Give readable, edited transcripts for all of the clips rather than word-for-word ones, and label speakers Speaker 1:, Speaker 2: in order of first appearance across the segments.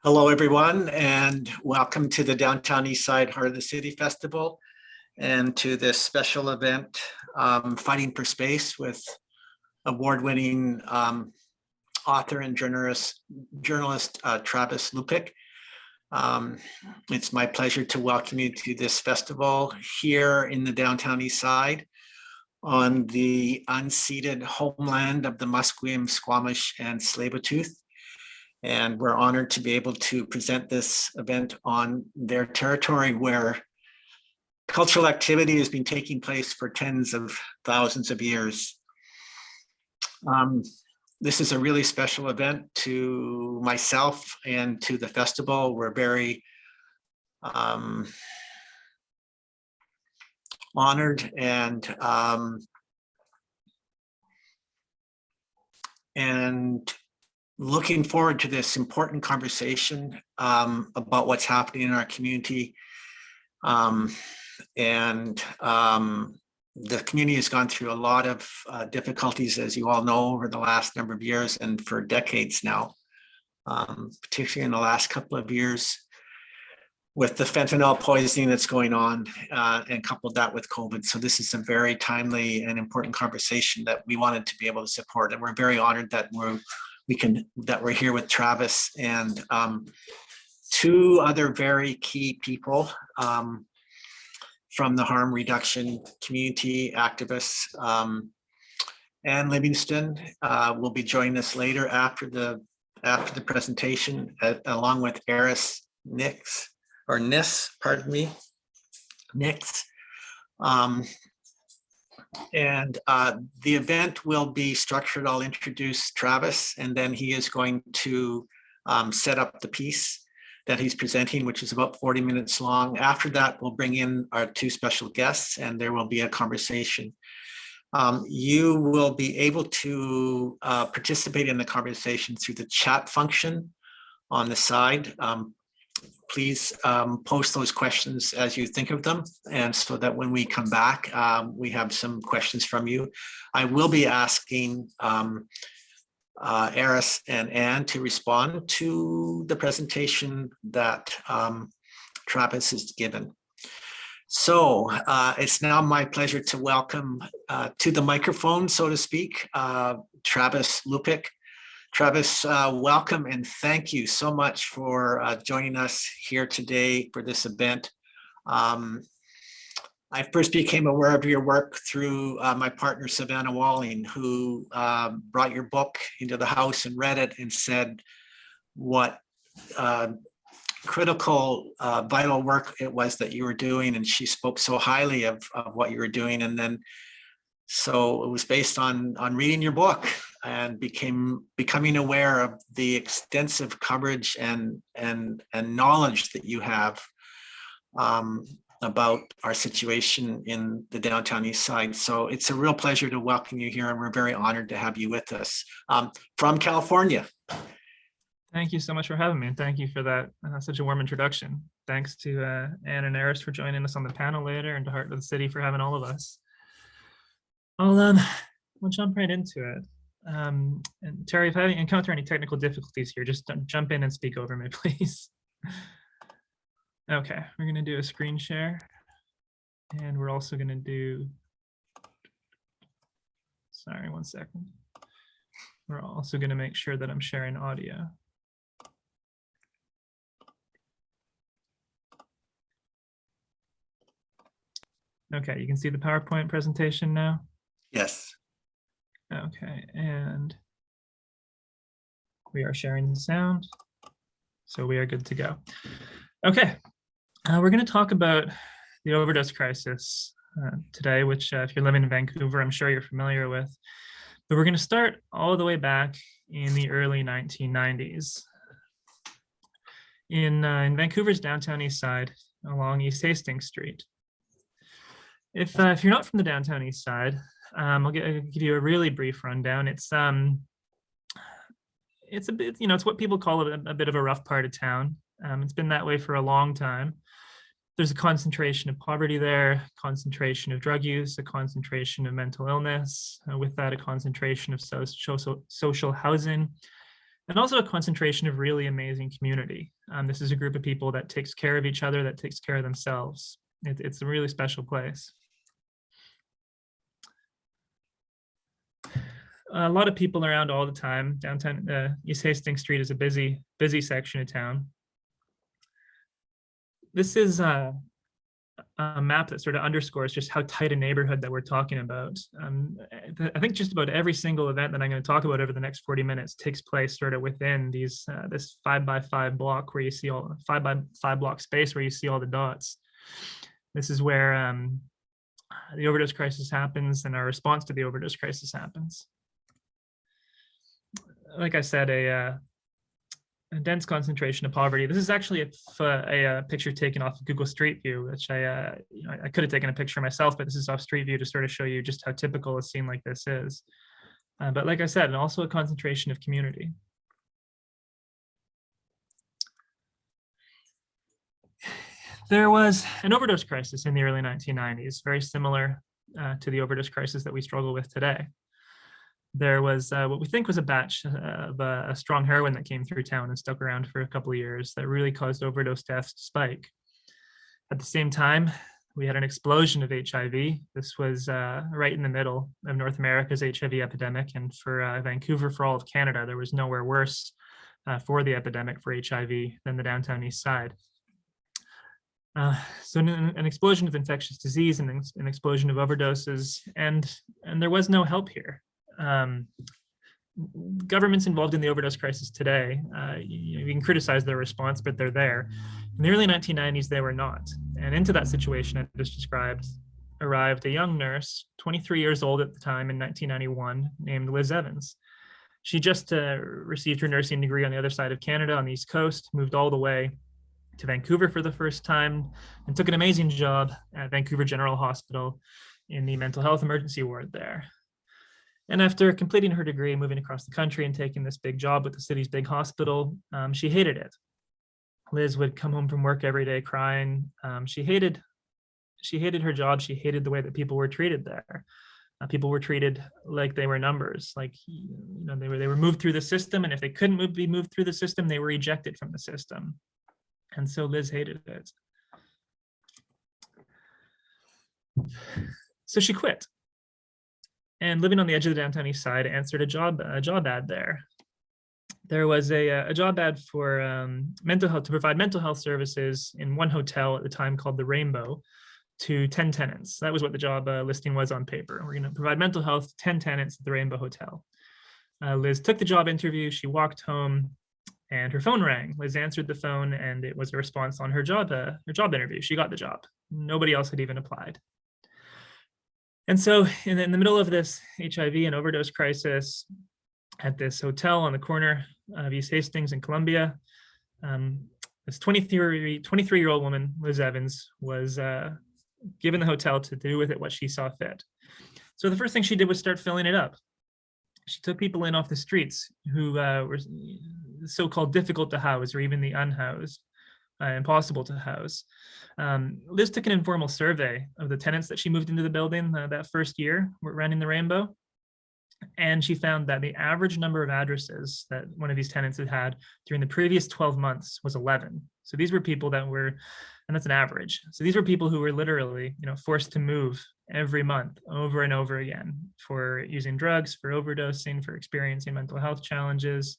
Speaker 1: Hello, everyone, and welcome to the Downtown Eastside Heart of the City Festival and to this special event, Fighting for Space, with award-winning author and journalist Travis Lupick. It's my pleasure to welcome you to this festival here in the Downtown Eastside on the unceded homeland of the Musqueam, Squamish, and Tsleil-Waututh. And we're honored to be able to present this event on their territory where cultural activity has been taking place for tens of thousands of years. This is a really special event to myself and to the festival. We're very honored and looking forward to this important conversation about what's happening in our community. The community has gone through a lot of difficulties, as you all know, over the last number of years and for decades now, particularly in the last couple of years with the fentanyl poisoning that's going on, and coupled that with COVID. So this is a very timely and important conversation that we wanted to be able to support. And we're very honored that we're here with Travis and two other very key people from the harm reduction community, activists. Ann Livingston will be joining us later after the presentation, along with Eris Nyx, or Nyx, pardon me, Nyx. The event will be structured. I'll introduce Travis, and then he is going to set up the piece that he's presenting, which is about 40 minutes long. After that, we'll bring in our two special guests, and there will be a conversation. You will be able to participate in the conversation through the chat function on the side. Please post those questions as you think of them, and so that when we come back, we have some questions from you. I will be asking Eris and Ann to respond to the presentation that Travis has given. So it's now my pleasure to welcome to the microphone, so to speak, Travis Lupick. Travis, welcome and thank you so much for joining us here today for this event. I first became aware of your work through my partner, Savannah Walling, who brought your book into the house and read it and said what critical, vital work it was that you were doing. And she spoke so highly of what you were doing. And then, so it was based on reading your book and becoming aware of the extensive coverage and knowledge that you have about our situation in the Downtown East Side. So it's a real pleasure to welcome you here, and we're very honored to have you with us from California.
Speaker 2: Thank you so much for having me, and thank you for that such a warm introduction. Thanks to Ann and Eris for joining us on the panel later, and to Heart of the City for having all of us. I'll jump right into it. And Terry, if I encounter any technical difficulties here, just jump in and speak over me, please. Okay, we're going to do a screen share, and we're also going to do, sorry, one second. We're also going to make sure that I'm sharing audio. Okay, you can see the PowerPoint presentation now?
Speaker 1: Yes.
Speaker 2: Okay, and we are sharing the sound, so we are good to go. Okay, we're going to talk about the overdose crisis today, which if you're living in Vancouver, I'm sure you're familiar with. But we're going to start all the way back in the early 1990s. In Vancouver's Downtown East Side, along East Hastings Street. If you're not from the Downtown East Side, I'll give you a really brief rundown. It's a bit, it's what people call a bit of a rough part of town. It's been that way for a long time. There's a concentration of poverty there, concentration of drug use, a concentration of mental illness, with that a concentration of social housing, and also a concentration of really amazing community. This is a group of people that takes care of each other, that takes care of themselves. It's a really special place. A lot of people around all the time. Downtown East Hastings Street is a busy section of town. This is a map that sort of underscores just how tight a neighborhood that we're talking about. I think just about every single event that I'm going to talk about over the next 40 minutes takes place sort of within these this 5x5 block where you see all 5x5 block space where you see all the dots. This is where the overdose crisis happens and our response to the overdose crisis happens. Like I said, a dense concentration of poverty. This is actually a picture taken off of Google Street View, which I could have taken a picture myself, but this is off Street View to sort of show you just how typical a scene like this is. But like I said, and also a concentration of community. There was an overdose crisis in the early 1990s, very similar to the overdose crisis that we struggle with today. There was what we think was a batch of a strong heroin that came through town and stuck around for a couple of years that really caused overdose deaths to spike. At the same time, we had an explosion of HIV. This was right in the middle of North America's HIV epidemic, and for Vancouver, for all of Canada, there was nowhere worse for the epidemic for HIV than the downtown east side. So an explosion of infectious disease and an explosion of overdoses, and there was no help here. Governments involved in the overdose crisis today, you can criticize their response, but they're there. In the early 1990s, they were not. And into that situation I just described arrived a young nurse, 23 years old at the time in 1991, named Liz Evans. She just received her nursing degree on the other side of Canada on the East Coast, moved all the way to Vancouver for the first time, and took an amazing job at Vancouver General Hospital in the mental health emergency ward there. And after completing her degree and moving across the country and taking this big job with the city's big hospital, she hated it. Liz would come home from work every day crying. She hated her job. She hated the way that people were treated there. People were treated like they were numbers, like they were moved through the system, and if they couldn't be moved through the system, they were ejected from the system. And so Liz hated it. So she quit. And living on the edge of the downtown east side, answered a job ad there. There was a job ad for mental health, to provide mental health services in one hotel at the time called the Rainbow to 10 tenants. That was what the job listing was on paper. We're going to provide mental health to 10 tenants at the Rainbow Hotel. Liz took the job interview. She walked home and her phone rang. Liz answered the phone and it was a response on her job interview. She got the job. Nobody else had even applied. And so in the middle of this HIV and overdose crisis at this hotel on the corner of East Hastings and Columbia, this 23-year-old woman, Liz Evans, was given the hotel to do with it what she saw fit. So the first thing she did was start filling it up. She took people in off the streets who were so-called difficult to house or even the unhoused, impossible to house. Liz took an informal survey of the tenants that she moved into the building that first year running the Rainbow. And she found that the average number of addresses that one of these tenants had had during the previous 12 months was 11. So these were people that were, and that's an average. So these were people who were literally, forced to move every month over and over again for using drugs, for overdosing, for experiencing mental health challenges.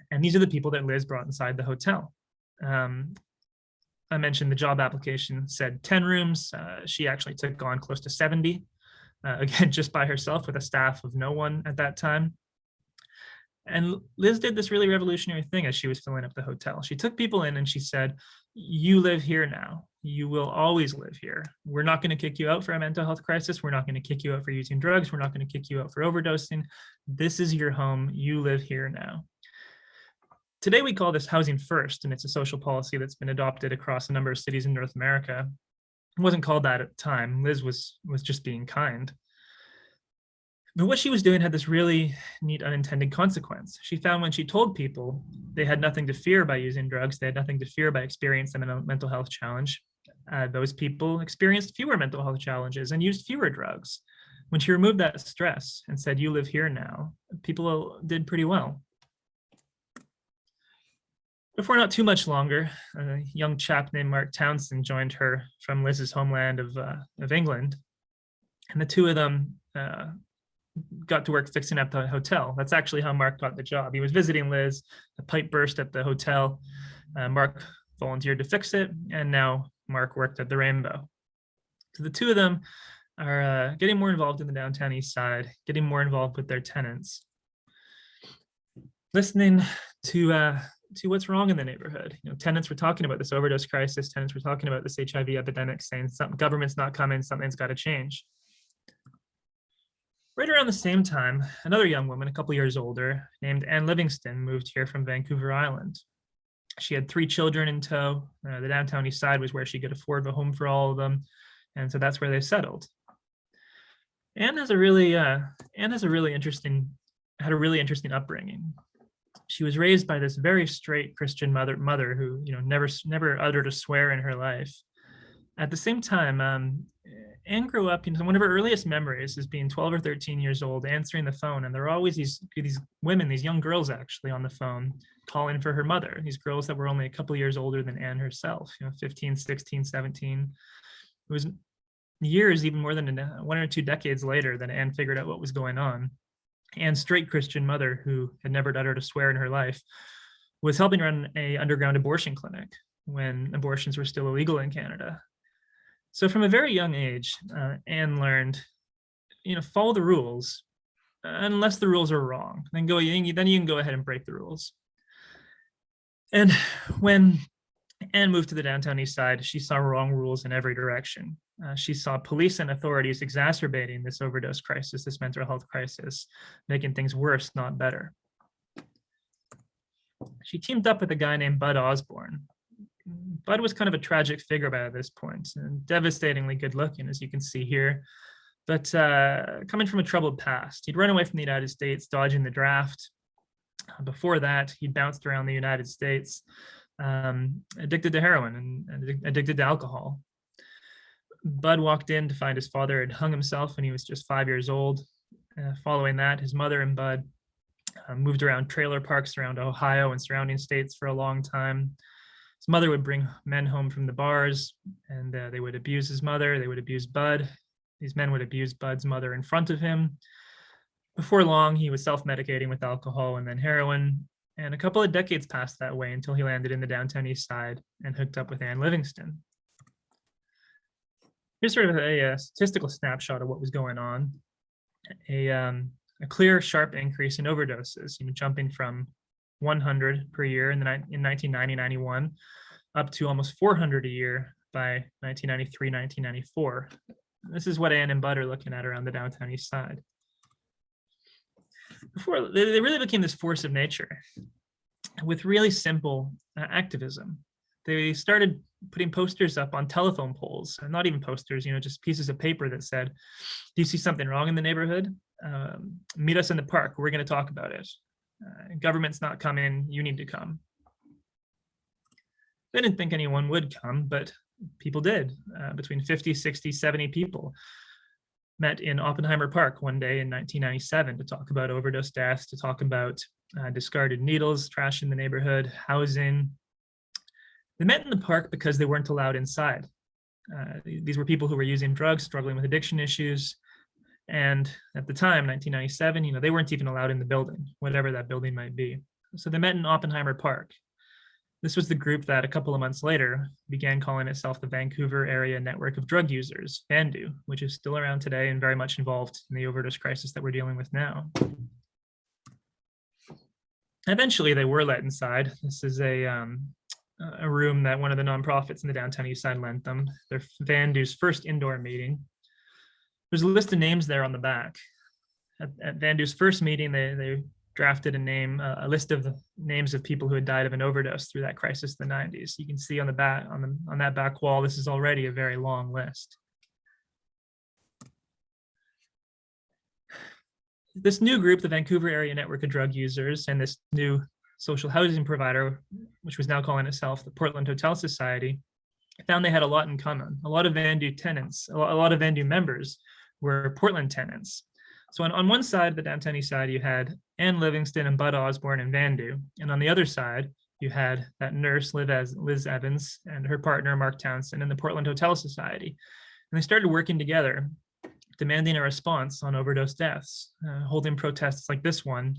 Speaker 2: And these are the people that Liz brought inside the hotel. I mentioned the job application said 10 rooms. She actually took on close to 70. Again, just by herself with a staff of no one at that time. And Liz did this really revolutionary thing as she was filling up the hotel. She took people in and she said, you live here now. You will always live here. We're not going to kick you out for a mental health crisis. We're not going to kick you out for using drugs. We're not going to kick you out for overdosing. This is your home. You live here now. Today, we call this housing first, and it's a social policy that's been adopted across a number of cities in North America. It wasn't called that at the time. Liz was just being kind. But what she was doing had this really neat unintended consequence. She found when she told people they had nothing to fear by using drugs, they had nothing to fear by experiencing a mental health challenge, those people experienced fewer mental health challenges and used fewer drugs. When she removed that stress and said, you live here now, people did pretty well. Before not too much longer, a young chap named Mark Townsend joined her from Liz's homeland of England. And the two of them got to work fixing up the hotel. That's actually how Mark got the job. He was visiting Liz, a pipe burst at the hotel. Mark volunteered to fix it, and now Mark worked at the Rainbow. So the two of them are getting more involved in the downtown east side, getting more involved with their tenants, listening to what's wrong in the neighborhood. Tenants were talking about this overdose crisis. Tenants were talking about this HIV epidemic, saying government's not coming, something's got to change. Right around the same time, another young woman, a couple years older, named Ann Livingston, moved here from Vancouver Island. She had 3 children in tow. The downtown east side was where she could afford a home for all of them, and so that's where they settled. Ann had a really interesting upbringing. She was raised by this very straight Christian mother who never uttered a swear in her life. At the same time, Ann grew up, one of her earliest memories is being 12 or 13 years old, answering the phone, and there were always these women, these young girls actually on the phone, calling for her mother, these girls that were only a couple years older than Ann herself, 15, 16, 17. It was years, even more than 1 or 2 decades later, that Ann figured out what was going on. Ann's straight Christian mother, who had never uttered a swear in her life, was helping run an underground abortion clinic when abortions were still illegal in Canada. So from a very young age, Ann learned, follow the rules, unless the rules are wrong. Then you can go ahead and break the rules. And when Ann moved to the downtown east side, she saw wrong rules in every direction. She saw police and authorities exacerbating this overdose crisis, this mental health crisis, making things worse, not better. She teamed up with a guy named Bud Osborne. Bud was kind of a tragic figure by this point, and devastatingly good looking, as you can see here, but coming from a troubled past. He'd run away from the United States, dodging the draft. Before that, he bounced around the United States, addicted to heroin and addicted to alcohol. Bud walked in to find his father had hung himself when he was just 5 years old. Following that, his mother and Bud moved around trailer parks around Ohio and surrounding states for a long time. His mother would bring men home from the bars, and they would abuse his mother. They would abuse Bud. These men would abuse Bud's mother in front of him. Before long, he was self-medicating with alcohol and then heroin. And a couple of decades passed that way until he landed in the downtown east side and hooked up with Ann Livingston. Here's sort of a statistical snapshot of what was going on. A clear, sharp increase in overdoses, jumping from 100 per year in 1990-91 up to almost 400 a year by 1993-1994. This is what Ann and Bud are looking at around the downtown east side. Before they really became this force of nature with really simple activism. They started putting posters up on telephone poles, and not even posters, just pieces of paper that said, "Do you see something wrong in the neighborhood? Meet us in the park. We're going to talk about it. Government's not coming. You need to come." They didn't think anyone would come, but people did. Between 50, 60, 70 people met in Oppenheimer Park one day in 1997 to talk about overdose deaths, to talk about discarded needles, trash in the neighborhood, housing. They met in the park because they weren't allowed inside. These were people who were using drugs, struggling with addiction issues. And at the time, 1997, they weren't even allowed in the building, whatever that building might be. So they met in Oppenheimer Park. This was the group that a couple of months later began calling itself the Vancouver Area Network of Drug Users, VANDU, which is still around today and very much involved in the overdose crisis that we're dealing with now. Eventually, they were let inside. This is a room that one of the nonprofits in the downtown east side lent them, their VANDU's first indoor meeting. There's a list of names there on the back. At VANDU's first meeting, they drafted a list of the names of people who had died of an overdose through that crisis in the 90s. You can see on the back, on that back wall, this is already a very long list. This new group, the Vancouver Area Network of Drug Users, and this new social housing provider, which was now calling itself the Portland Hotel Society, found they had a lot in common. A lot of VANDU tenants, a lot of VANDU members were Portland tenants. So on one side, the downtown east side, you had Ann Livingston and Bud Osborne and VANDU. And on the other side, You had that nurse, Liz Evans, and her partner, Mark Townsend, and the Portland Hotel Society. And they started working together, demanding a response on overdose deaths, holding protests like this one,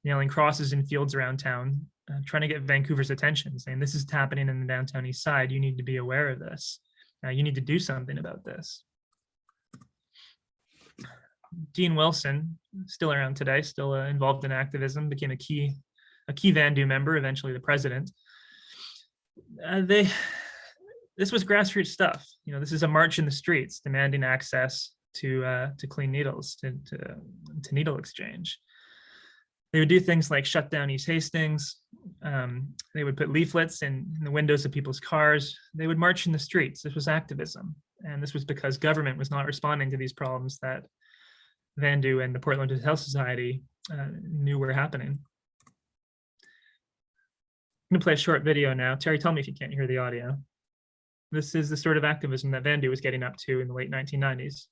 Speaker 2: nailing crosses in fields around town, trying to get Vancouver's attention, saying, this is happening in the downtown east side. You need to be aware of this. You need to do something about this. Dean Wilson, still around today, still involved in activism, became a key VANDU member, eventually the president. This was grassroots stuff. This is a march in the streets demanding access to clean needles, to needle exchange. They would do things like shut down East Hastings. They would put leaflets in the windows of people's cars. They would march in the streets. This was activism. And this was because government was not responding to these problems that VANDU and the Portland Hotel Society knew were happening. I'm gonna play a short video now. Terry, tell me if you can't hear the audio. This is the sort of activism that VANDU was getting up to in the late 1990s.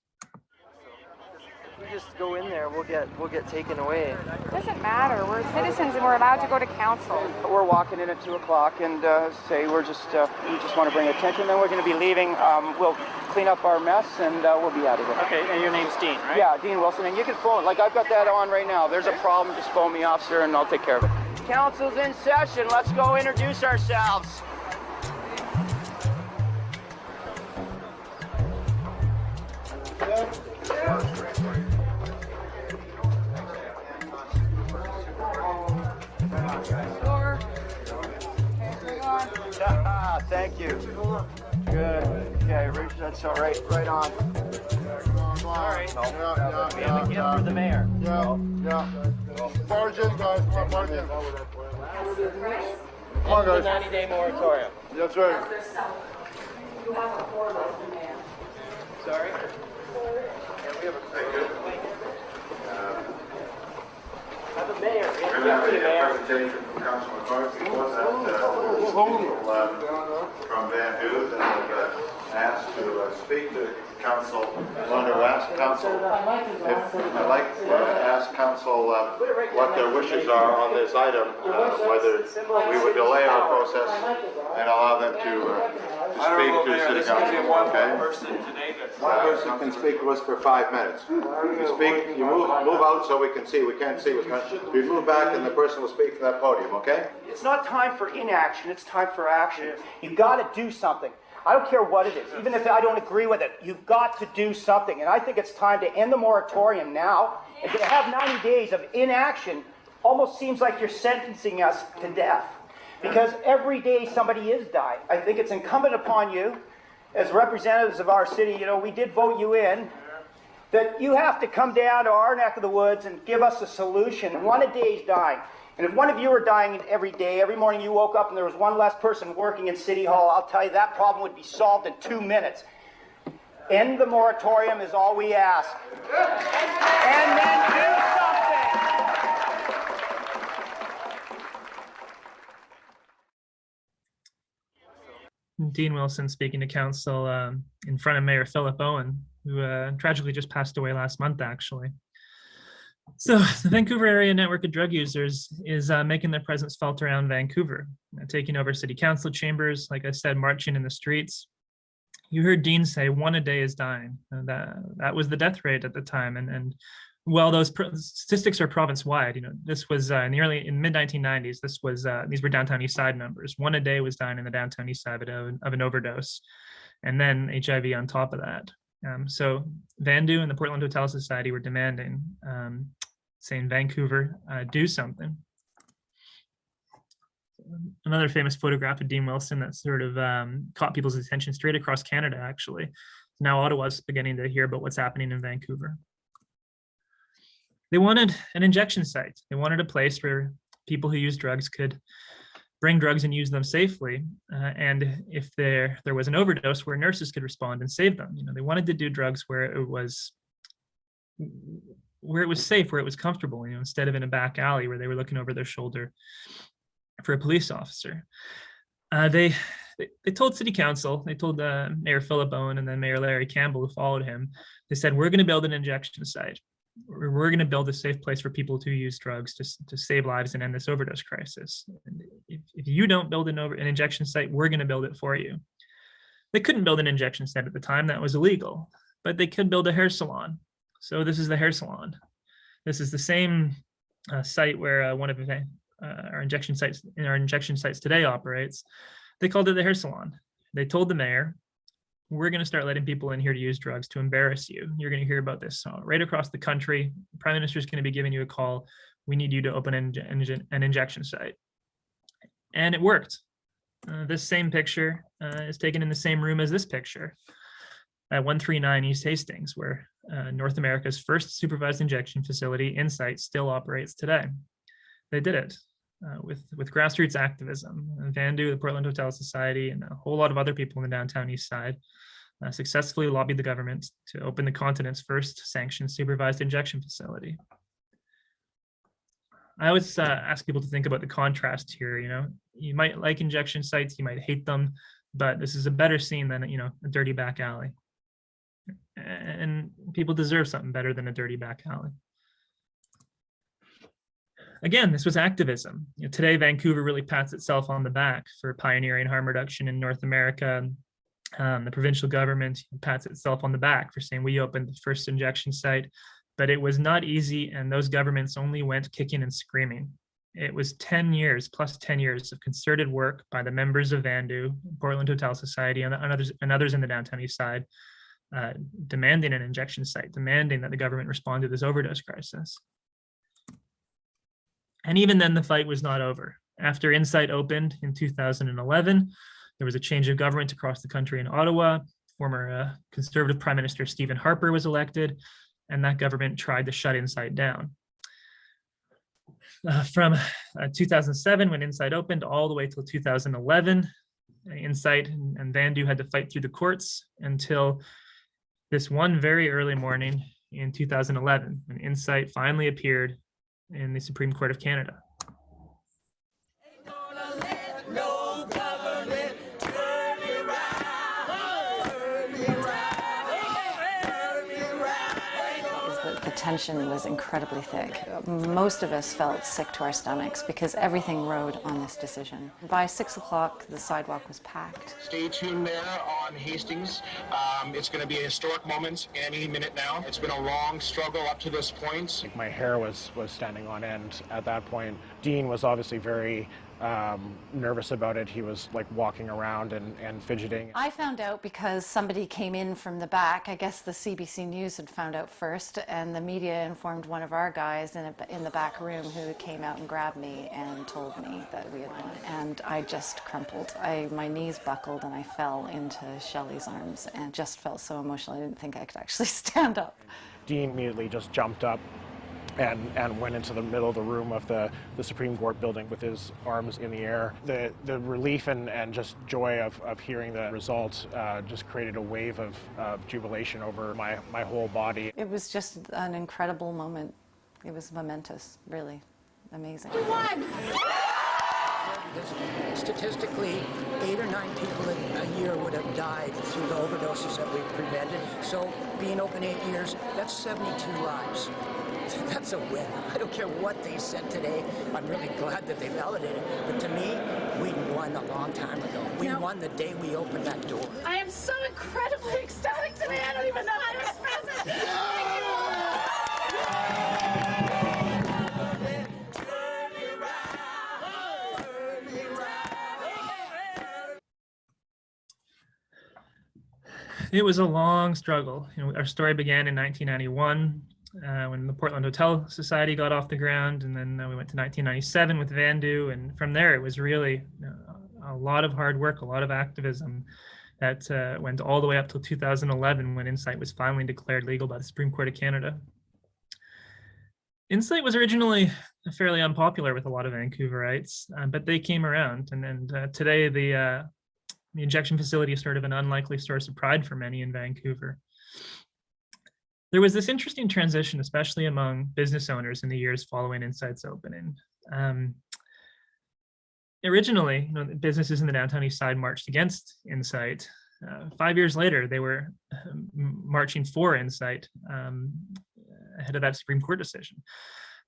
Speaker 3: If we just go in there, we'll get taken away.
Speaker 4: It doesn't matter. We're citizens and we're allowed to go to council.
Speaker 5: We're walking in at 2 o'clock and say we just want to bring attention. Then we're going to be leaving. We'll clean up our mess and we'll be out of here.
Speaker 3: Okay, and your name's Dean, right?
Speaker 5: Yeah, Dean Wilson. And you can phone, like I've got that on right now. There's a problem, just phone me, officer, and I'll take care of it. Council's in session. Let's go introduce ourselves. Thank you. Good. Okay, Rich, that's all right. Right on.
Speaker 3: All right.
Speaker 5: No.
Speaker 3: We have a gift for the mayor.
Speaker 6: Yeah. Margin, guys, margin. Come on,
Speaker 3: The
Speaker 6: guys.
Speaker 3: 90-day moratorium.
Speaker 6: That's right.
Speaker 3: Sorry? Have a mayor. We have
Speaker 7: We're
Speaker 3: a
Speaker 7: going to
Speaker 3: deputy
Speaker 7: have a
Speaker 3: mayor.
Speaker 7: presentation from Councilor McCarthy. Was that from VANDU that asked to speak to council. I want to ask council if I'd like to ask council what their wishes are on this item, whether we would delay our process and allow them to speak to city council. Okay. One person can speak to us for 5 minutes. You speak, you move out so we can see. We can't see. You move back and the person will speak from that podium, okay?
Speaker 5: It's not time for inaction, it's time for action. You've got to do something. I don't care what it is, even if I don't agree with it, you've got to do something. And I think it's time to end the moratorium now. And to have 90 days of inaction almost seems like you're sentencing us to death. Because every day somebody is dying. I think it's incumbent upon you, as representatives of our city, you know, we did vote you in, that you have to come down to our neck of the woods and give us a solution. One a day is dying. And if one of you were dying every day, every morning you woke up and there was one less person working in City Hall, I'll tell you that problem would be solved in 2 minutes. End the moratorium is all we ask. And then do something.
Speaker 2: Dean Wilson speaking to council in front of Mayor Philip Owen, who tragically just passed away last month, actually. So the Vancouver Area Network of Drug Users is making their presence felt around Vancouver, taking over city council chambers, like I said, marching in the streets. You heard Dean say 1 a day is dying. That was the death rate at the time. And while those statistics are province-wide, you know, this was in mid-1990s, these were downtown east side numbers. 1 a day was dying in the downtown east side of an overdose, and then HIV on top of that. So VANDU and the Portland Hotel Society were demanding, saying, Vancouver, do something. Another famous photograph of Dean Wilson that sort of caught people's attention straight across Canada, actually. Now Ottawa's beginning to hear about what's happening in Vancouver. They wanted an injection site. They wanted a place where people who use drugs could bring drugs and use them safely. And if there was an overdose, where nurses could respond and save them. You know, they wanted to do drugs where it was safe, where it was comfortable, you know, instead of in a back alley where they were looking over their shoulder for a police officer. They told city council, they told Mayor Philip Owen and then Mayor Larry Campbell, who followed him, they said, we're going to build an injection site. we're going to build a safe place for people to use drugs to save lives and end this overdose crisis. And if you don't build an injection site, we're going to build it for you. They couldn't build an injection site at the time, that was illegal, but they could build a hair salon. So this is the hair salon. This is the same site where one of our injection sites today operates. They called it the hair salon. They told the mayor, we're going to start letting people in here to use drugs to embarrass you. You're going to hear about this right across the country. The Prime Minister is going to be giving you a call. We need you to open an injection site. And it worked. This same picture is taken in the same room as this picture at 139 East Hastings, where North America's first supervised injection facility, Insight, still operates today. They did it with grassroots activism. VANDU, the Portland Hotel Society, and a whole lot of other people in the downtown east side successfully lobbied the government to open the continent's first sanctioned supervised injection facility. I always ask people to think about the contrast here. You might like injection sites, you might hate them, but this is a better scene than a dirty back alley. And people deserve something better than a dirty back alley. Again, this was activism. Today, Vancouver really pats itself on the back for pioneering harm reduction in North America. The provincial government pats itself on the back for saying we opened the first injection site, but it was not easy, and those governments only went kicking and screaming. It was 10 years, plus 10 years of concerted work by the members of VANDU, Portland Hotel Society, and others in the downtown east side, demanding an injection site, demanding that the government respond to this overdose crisis. And even then, the fight was not over. After Insight opened in 2011, there was a change of government across the country in Ottawa. Former Conservative Prime Minister Stephen Harper was elected, and that government tried to shut Insight down. From 2007, when Insight opened, all the way till 2011, Insight and VANDU had to fight through the courts until this one very early morning in 2011, when Insight finally appeared in the Supreme Court of Canada.
Speaker 8: The tension was incredibly thick. Most of us felt sick to our stomachs because everything rode on this decision. By 6 o'clock, the sidewalk was packed.
Speaker 9: Stay tuned there on Hastings. It's going to be a historic moment any minute now. It's been a long struggle up to this point.
Speaker 10: My hair was standing on end at that point. Dean was obviously very nervous about it. He was like walking around and fidgeting.
Speaker 8: I found out because somebody came in from the back. I guess the CBC News had found out first, and the media informed one of our guys in the back room, who came out and grabbed me and told me that we had won. And I just crumpled. My knees buckled and I fell into Shelley's arms and just felt so emotional. I didn't think I could actually stand up.
Speaker 10: Dean immediately just jumped up and went into the middle of the room of the Supreme Court building with his arms in the air. The relief and just joy of hearing the results just created a wave of jubilation over my whole body.
Speaker 8: It was just an incredible moment. It was momentous, really amazing.
Speaker 11: We won! Statistically, 8 or 9 people a year would have died through the overdoses that we've prevented. So being open 8 years, that's 72 lives. That's a win. I don't care what they said today. I'm really glad that they validated it. But to me, we won a long time ago. We won the day we opened that door.
Speaker 12: I am so incredibly ecstatic today. I don't even know how to express it. Thank you.
Speaker 2: It was a long struggle. Our story began in 1991 when the Portland Hotel Society got off the ground, and then we went to 1997 with VANDU, and from there it was really a lot of hard work, a lot of activism that went all the way up till 2011, when Insight was finally declared legal by the Supreme Court of Canada. Insight was originally fairly unpopular with a lot of Vancouverites, but they came around, and today the injection facility is sort of an unlikely source of pride for many in Vancouver. There was this interesting transition, especially among business owners in the years following Insight's opening. Originally, businesses in the downtown east side marched against Insight. 5 years later, they were marching for Insight. ahead of that Supreme Court decision.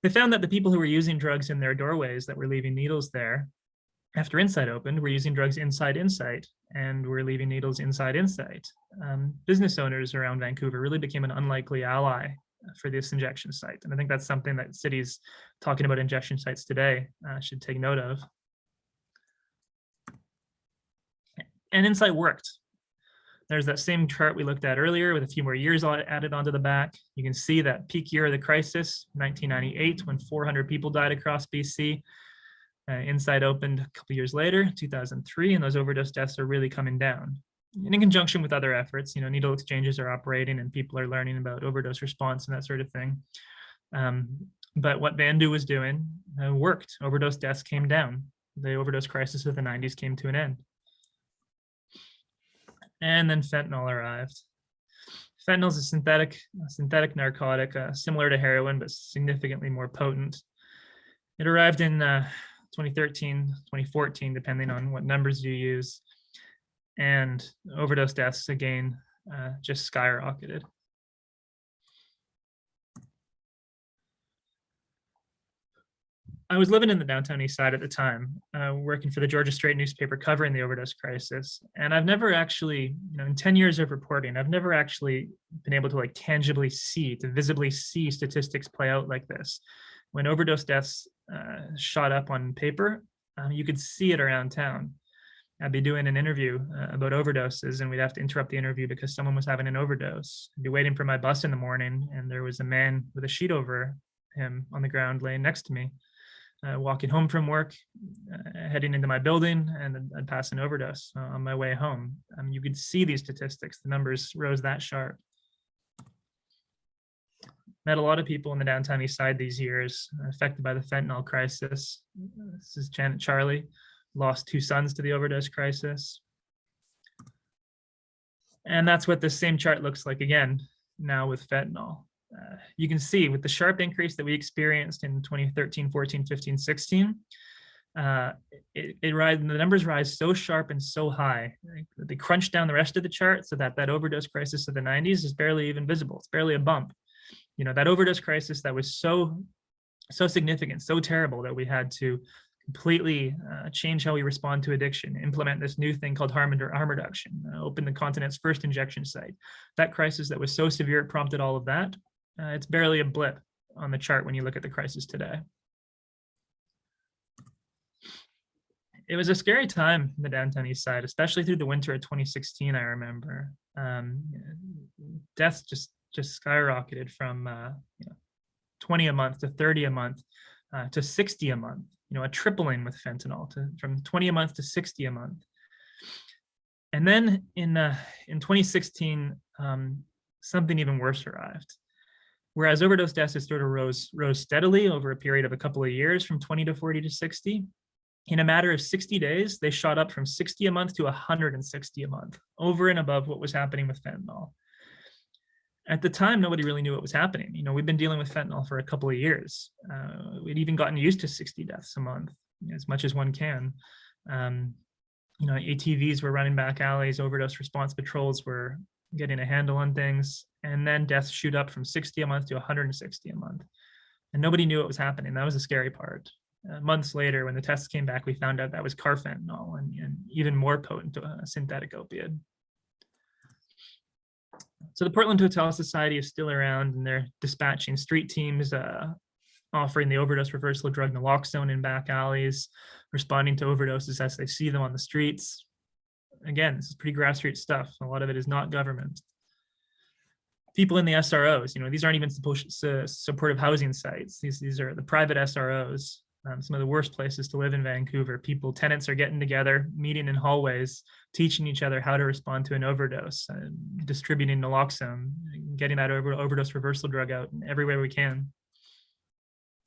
Speaker 2: They found that the people who were using drugs in their doorways that were leaving needles there after Insight opened were using drugs inside Insight and were leaving needles inside Insight. Business owners around Vancouver really became an unlikely ally for this injection site. And I think that's something that cities talking about injection sites today should take note of. And Insight worked. There's that same chart we looked at earlier with a few more years added onto the back. You can see that peak year of the crisis, 1998, when 400 people died across BC. Insight opened a couple years later, 2003, and those overdose deaths are really coming down. And in conjunction with other efforts, needle exchanges are operating and people are learning about overdose response and that sort of thing. But what VANDU was doing worked. Overdose deaths came down. The overdose crisis of the 90s came to an end. And then fentanyl arrived. Fentanyl is a synthetic narcotic, similar to heroin, but significantly more potent. It arrived in 2013, 2014, depending on what numbers you use. And overdose deaths, again, just skyrocketed. I was living in the downtown east side at the time, working for the Georgia Straight newspaper covering the overdose crisis. And I've never actually, in 10 years of reporting, I've never actually been able to visibly see statistics play out like this. When overdose deaths shot up on paper, you could see it around town. I'd be doing an interview about overdoses and we'd have to interrupt the interview because someone was having an overdose. I'd be waiting for my bus in the morning and there was a man with a sheet over him on the ground laying next to me. Walking home from work, heading into my building, and I'd pass an overdose on my way home. You could see these statistics. The numbers rose that sharp. Met a lot of people in the downtown east side these years affected by the fentanyl crisis. This is Janet Charlie, lost 2 sons to the overdose crisis. And that's what this same chart looks like again, now with fentanyl. You can see with the sharp increase that we experienced in 2013, 14, 15, 16, the numbers rise so sharp and so high. They crunch down the rest of the chart so that overdose crisis of the 90s is barely even visible. It's barely a bump. That overdose crisis that was so significant, so terrible that we had to completely change how we respond to addiction, implement this new thing called harm reduction, open the continent's first injection site. That crisis that was so severe, it prompted all of that. It's barely a blip on the chart when you look at the crisis today. It was a scary time in the downtown east side, especially through the winter of 2016, I remember. Deaths just skyrocketed from 20 a month to 30 a month to 60 a month, a tripling with fentanyl from 20 a month to 60 a month. And then in 2016, something even worse arrived. Whereas overdose deaths sort of rose steadily over a period of a couple of years from 20 to 40 to 60. In a matter of 60 days, they shot up from 60 a month to 160 a month, over and above what was happening with fentanyl. At the time, nobody really knew what was happening. We've been dealing with fentanyl for a couple of years. We'd even gotten used to 60 deaths a month, as much as one can. ATVs were running back alleys, overdose response patrols were getting a handle on things, and then deaths shoot up from 60 a month to 160 a month. And nobody knew what was happening. That was the scary part. Months later, when the tests came back, we found out that was carfentanil and even more potent synthetic opiate. So the Portland Hotel Society is still around and they're dispatching street teams, offering the overdose reversal drug naloxone in back alleys, responding to overdoses as they see them on the streets. Again, this is pretty grassroots stuff. A lot of it is not government. People in the SROs, these aren't even supportive housing sites. These are the private SROs, some of the worst places to live in Vancouver. Tenants are getting together, meeting in hallways, teaching each other how to respond to an overdose, distributing naloxone, getting that overdose reversal drug out in every way we can.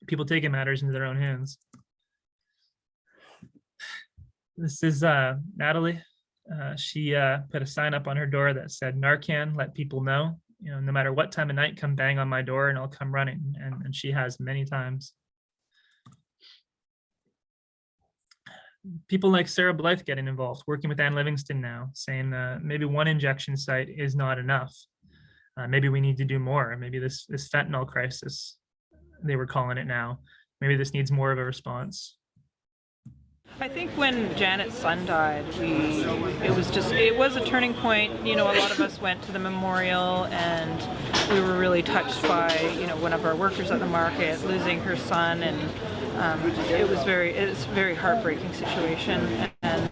Speaker 2: People taking matters into their own hands. This is Natalie. She put a sign up on her door that said, "Narcan, let people know. No matter what time of night, come bang on my door and I'll come running." And she has many times. People like Sarah Blythe getting involved, working with Ann Livingston now, saying maybe one injection site is not enough. Maybe we need to do more. Maybe this fentanyl crisis, they were calling it now, maybe this needs more of a response.
Speaker 13: I think when Janet's son died, it was a turning point. You know, a lot of us went to the memorial and we were really touched by, you know, one of our workers at the market losing her son, and it's a very heartbreaking situation. And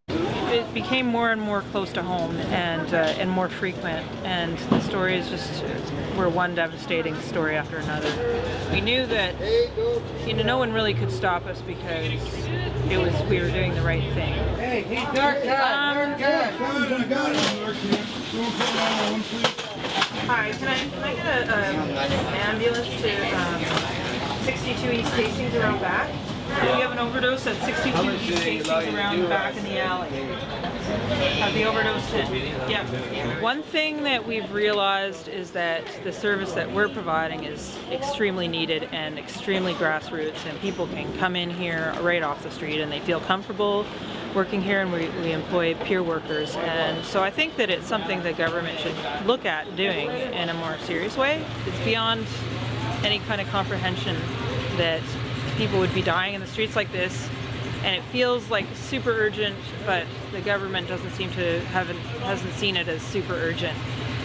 Speaker 13: it became more and more close to home and more frequent, and the stories were one devastating story after another. We knew that, you know, no one really could stop us because we were doing the right thing.
Speaker 6: Hey, dark guy,
Speaker 13: Hi, can I get an ambulance to 62 East Hastings around back? We have an overdose at 62 East Hastings around back in the alley. Have the overdose tent. Yeah. One thing that we've realized is that the service that we're providing is extremely needed and extremely grassroots, and people can come in here right off the street and they feel comfortable working here, and we employ peer workers. And so I think that it's something the government should look at doing in a more serious way. It's beyond any kind of comprehension that people would be dying in the streets like this, and it feels like super urgent, but the government hasn't seen it as super urgent.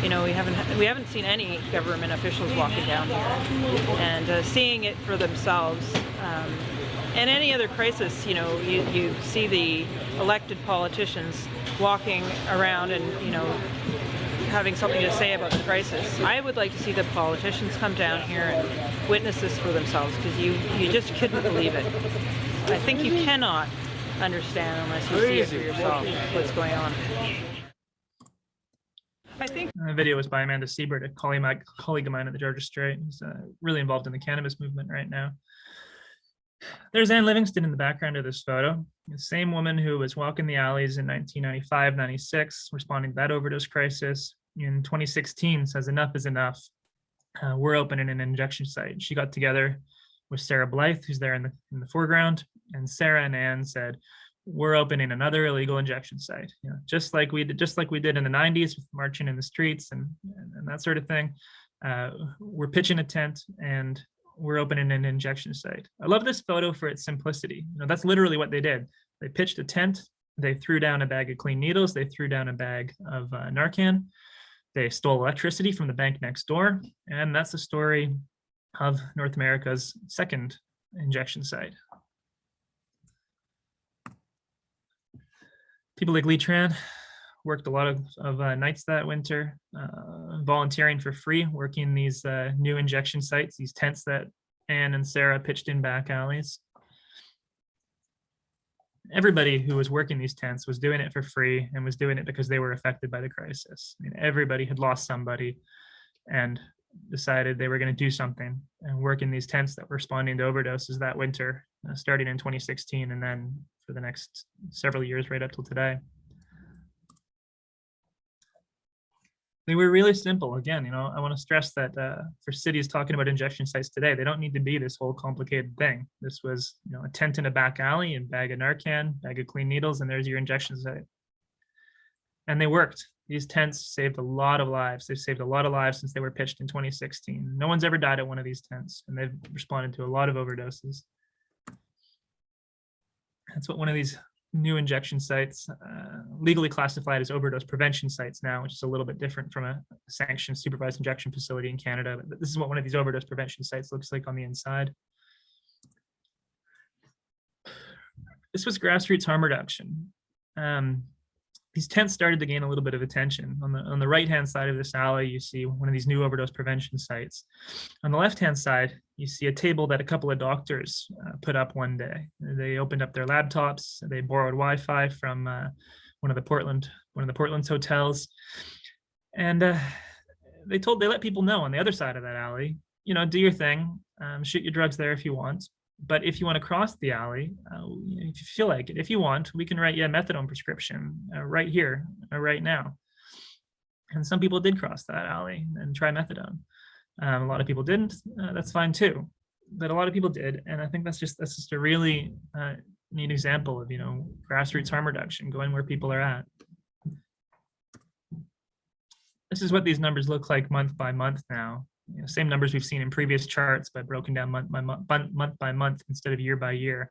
Speaker 13: You know, we haven't seen any government officials walking down here and seeing it for themselves. And any other crisis, you know, you see the elected politicians walking around and, you know, having something to say about the crisis. I would like to see the politicians come down here and witness this for themselves, because you just couldn't believe it. I think you cannot understand unless you see it for yourself what's going on. I think
Speaker 2: The video was by Amanda Siebert, a colleague of mine at the Georgia Strait, who's really involved in the cannabis movement right now. There's Ann Livingston in the background of this photo, the same woman who was walking the alleys in 1995-96, responding to that overdose crisis. In 2016, says enough is enough. We're opening an injection site. She got together with Sarah Blythe, who's there in the foreground, and Sarah and Ann said, we're opening another illegal injection site. You know, just like we did in the 90s with marching in the streets and that sort of thing. We're pitching a tent and we're opening an injection site. I love this photo for its simplicity. You know, that's literally what they did. They pitched a tent, they threw down a bag of clean needles, they threw down a bag of Narcan, they stole electricity from the bank next door, and that's the story of North America's second injection site. People like Lee Tran worked a lot of nights that winter, volunteering for free, working these new injection sites, these tents that Ann and Sarah pitched in back alleys. Everybody who was working these tents was doing it for free and was doing it because they were affected by the crisis. I mean, everybody had lost somebody and decided they were going to do something and work in these tents that were responding to overdoses that winter, starting in 2016 and then for the next several years right up till today. They were really simple. Again, you know, I want to stress that for cities talking about injection sites today, they don't need to be this whole complicated thing. This was, you know, a tent in a back alley, a bag of Narcan, bag of clean needles, and there's your injection site. And they worked. These tents saved a lot of lives. They've saved a lot of lives since they were pitched in 2016. No one's ever died at one of these tents, and they've responded to a lot of overdoses. That's what one of these new injection sites, legally classified as overdose prevention sites now, which is a little bit different from a sanctioned supervised injection facility in Canada. But this is what one of these overdose prevention sites looks like on the inside. This was grassroots harm reduction. These tents started to gain a little bit of attention. On the right-hand side of this alley, you see one of these new overdose prevention sites. On the left-hand side, you see a table that a couple of doctors put up one day. They opened up their laptops. They borrowed Wi-Fi from one of the Portland's hotels, and they let people know on the other side of that alley, you know, do your thing, shoot your drugs there if you want. But if you want to cross the alley, if you feel like it, if you want, we can write you a methadone prescription right here, right now. And some people did cross that alley and try methadone. A lot of people didn't. That's fine too. But a lot of people did, and I think that's just a really neat example of, you know, grassroots harm reduction, going where people are at. this is what these numbers look like month by month now. Same numbers we've seen in previous charts, but broken down month by month instead of year by year.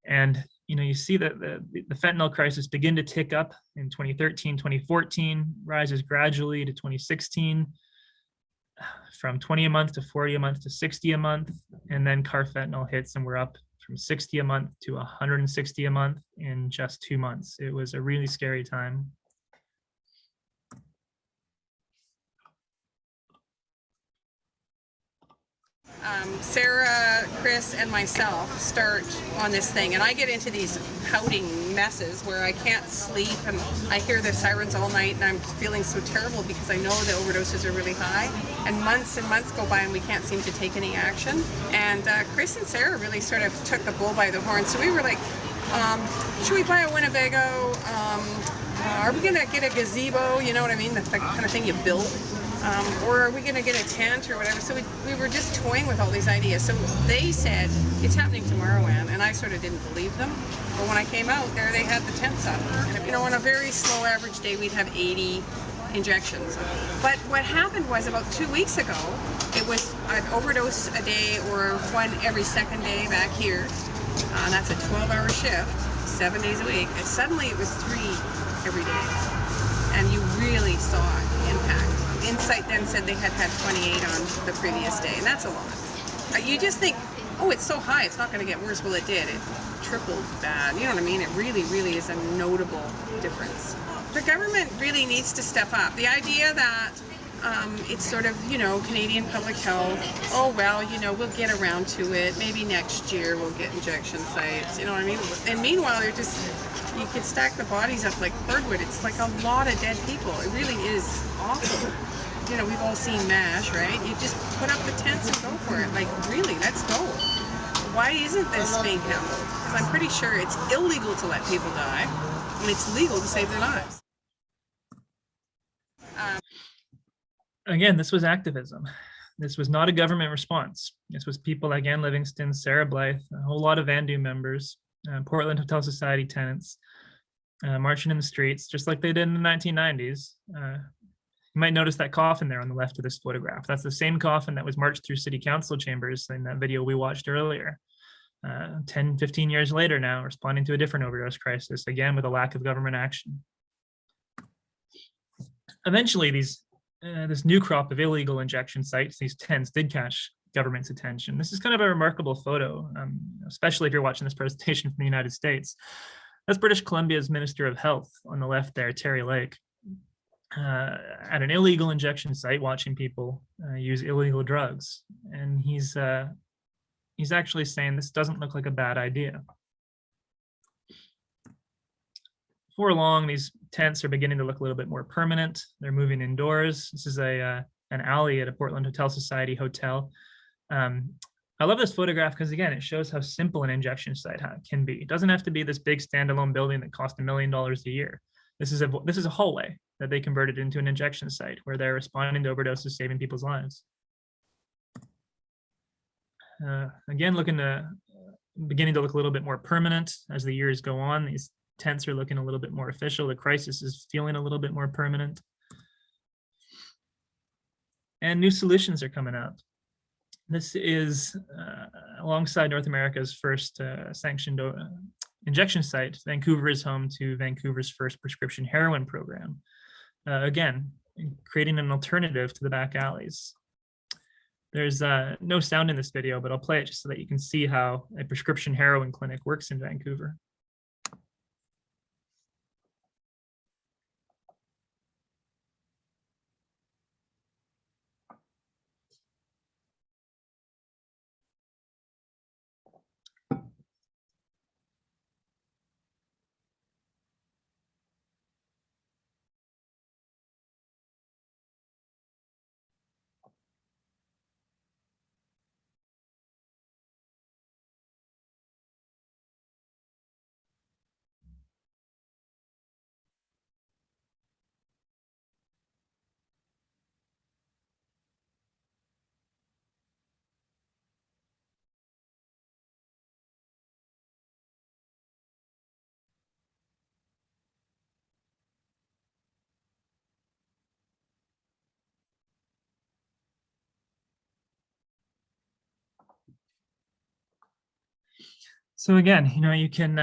Speaker 2: And you see that the fentanyl crisis begin to tick up in 2013, 2014, rises gradually to 2016, from 20 a month to 40 a month to 60 a month, and then carfentanil hits and we're up from 60 a month to 160 a month in just 2 months. It was a really scary time.
Speaker 14: Sarah, Chris, and myself start on this thing, and I get into these pouting messes where I can't sleep, and I hear the sirens all night, and I'm feeling so terrible because I know the overdoses are really high, and months go by and we can't seem to take any action. And Chris and Sarah really sort of took the bull by the horn, so we were like, should we buy a Winnebago? Are we gonna get a gazebo? You know what I mean? The kind of thing you build. Or are we going to get a tent or whatever? So we were just toying with all these ideas. So they said, it's happening tomorrow, Ann, and I sort of didn't believe them. But when I came out there, they had the tents up. On a very slow average day, we'd have 80 injections. But what happened was about 2 weeks ago, it was an overdose a day or one every second day back here. That's a 12-hour shift, 7 days a week. And suddenly it was 3 every day. And you really saw impact. Insight then said they had 28 on the previous day, and that's a lot. You just think, oh, it's so high, it's not going to get worse. Well, it did. It tripled bad. You know what I mean? It really, really is a notable difference. The government really needs to step up. The idea that it's sort of, Canadian public health, oh, well, we'll get around to it. Maybe next year we'll get injection sites, you know what I mean? And meanwhile, you could stack the bodies up like cordwood. It's like a lot of dead people. It really is awful. We've all seen MASH, right? You just put up the tents and go for it. Like, really, let's go. Why isn't this being handled? Because I'm pretty sure it's illegal to let people die, and it's legal to save their lives.
Speaker 2: Again, this was activism. This was not a government response. This was people like Ann Livingston, Sarah Blythe, a whole lot of VANDU members, Portland Hotel Society tenants, marching in the streets, just like they did in the 1990s. You might notice that coffin there on the left of this photograph. That's the same coffin that was marched through city council chambers in that video we watched earlier. 10, 15 years later now, responding to a different overdose crisis, again with a lack of government action. Eventually, this new crop of illegal injection sites, these tents, did catch government's attention. This is kind of a remarkable photo, especially if you're watching this presentation from the United States. That's British Columbia's Minister of Health on the left there, Terry Lake. At an illegal injection site, watching people use illegal drugs, and he's actually saying this doesn't look like a bad idea. Before long, these tents are beginning to look a little bit more permanent. They're moving indoors. This is an alley at a Portland Hotel Society hotel. I love this photograph because, again, it shows how simple an injection site can be. It doesn't have to be this big standalone building that costs $1 million a year. This is a hallway that they converted into an injection site where they're responding to overdoses, saving people's lives. Again, beginning to look a little bit more permanent as the years go on. These tents are looking a little bit more official. The crisis is feeling a little bit more permanent. And new solutions are coming out. This is alongside North America's first sanctioned injection site. Vancouver is home to Vancouver's first prescription heroin program. Again, creating an alternative to the back alleys. There's no sound in this video, but I'll play it just so that you can see how a prescription heroin clinic works in Vancouver. So again, you can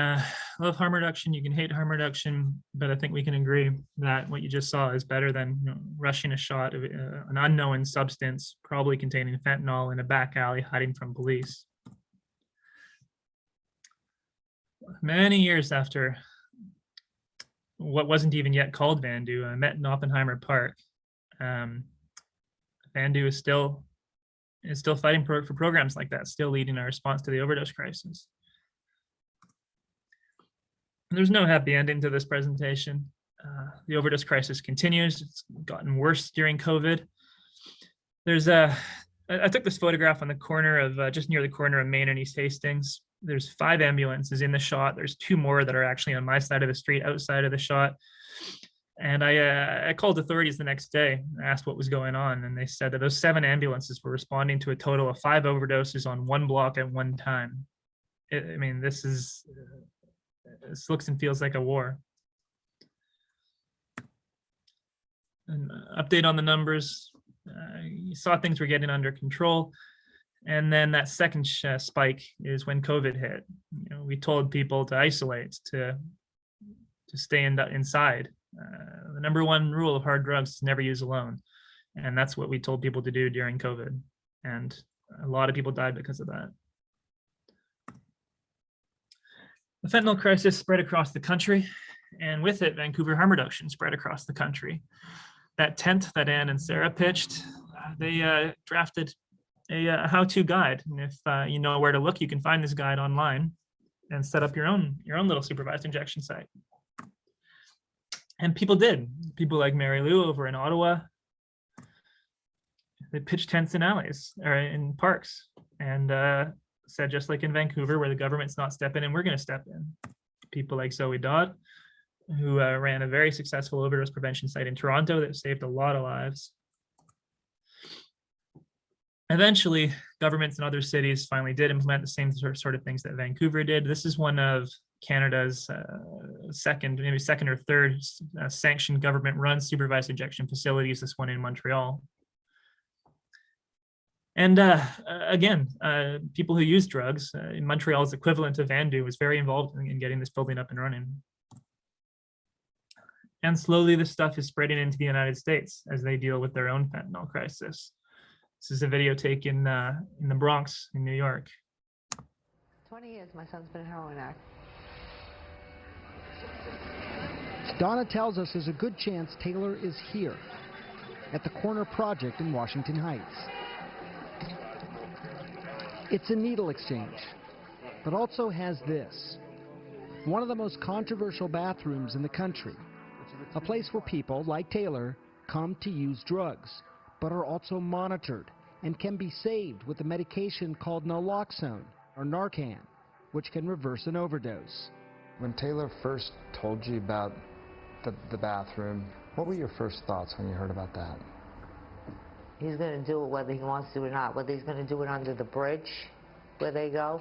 Speaker 2: love harm reduction, you can hate harm reduction, but I think we can agree that what you just saw is better than rushing a shot of an unknown substance, probably containing fentanyl, in a back alley hiding from police. Many years after what wasn't even yet called VANDU, I met in Oppenheimer Park. VANDU is still fighting for programs like that, still leading our response to the overdose crisis. There's no happy ending to this presentation. The overdose crisis continues. It's gotten worse during COVID. I took this photograph on the corner of, just near the corner of Main and East Hastings. There's 5 ambulances in the shot. There's 2 more that are actually on my side of the street outside of the shot. And I called authorities the next day and asked what was going on. And they said that those 7 ambulances were responding to a total of 5 overdoses on one block at one time. This looks and feels like a war. An update on the numbers. You saw things were getting under control. And then that second spike is when COVID hit. We told people to isolate, to stay inside. The number 1 rule of hard drugs is never use alone. And that's what we told people to do during COVID. And a lot of people died because of that. The fentanyl crisis spread across the country, and with it, Vancouver harm reduction spread across the country. That tent that Ann and Sarah pitched, they drafted a how-to guide. And if you know where to look, you can find this guide online and set up your own little supervised injection site. And people did. People like Mary Lou over in Ottawa, they pitched tents in alleys or in parks, and said, just like in Vancouver, where the government's not stepping in, we're going to step in. People like Zoe Dodd, who ran a very successful overdose prevention site in Toronto that saved a lot of lives. Eventually, governments in other cities finally did implement the same sort of things that Vancouver did. This is one of Canada's second or third sanctioned government-run supervised injection facilities, this one in Montreal. And again, people who use drugs, in Montreal's equivalent of VANDU, was very involved in getting this building up and running. And slowly this stuff is spreading into the United States as they deal with their own fentanyl crisis. This is a video taken in the Bronx in New York.
Speaker 15: 20 years my son's been a heroin addict.
Speaker 16: Donna tells us there's a good chance Taylor is here at the Corner Project in Washington Heights. It's a needle exchange, but also has this. One of the most controversial bathrooms in the country. A place where people, like Taylor, come to use drugs, but are also monitored and can be saved with a medication called naloxone, or Narcan, which can reverse an overdose.
Speaker 17: When Taylor first told you about the bathroom, what were your first thoughts when you heard about that?
Speaker 15: He's going to do it whether he wants to or not, whether he's going to do it under the bridge where they go,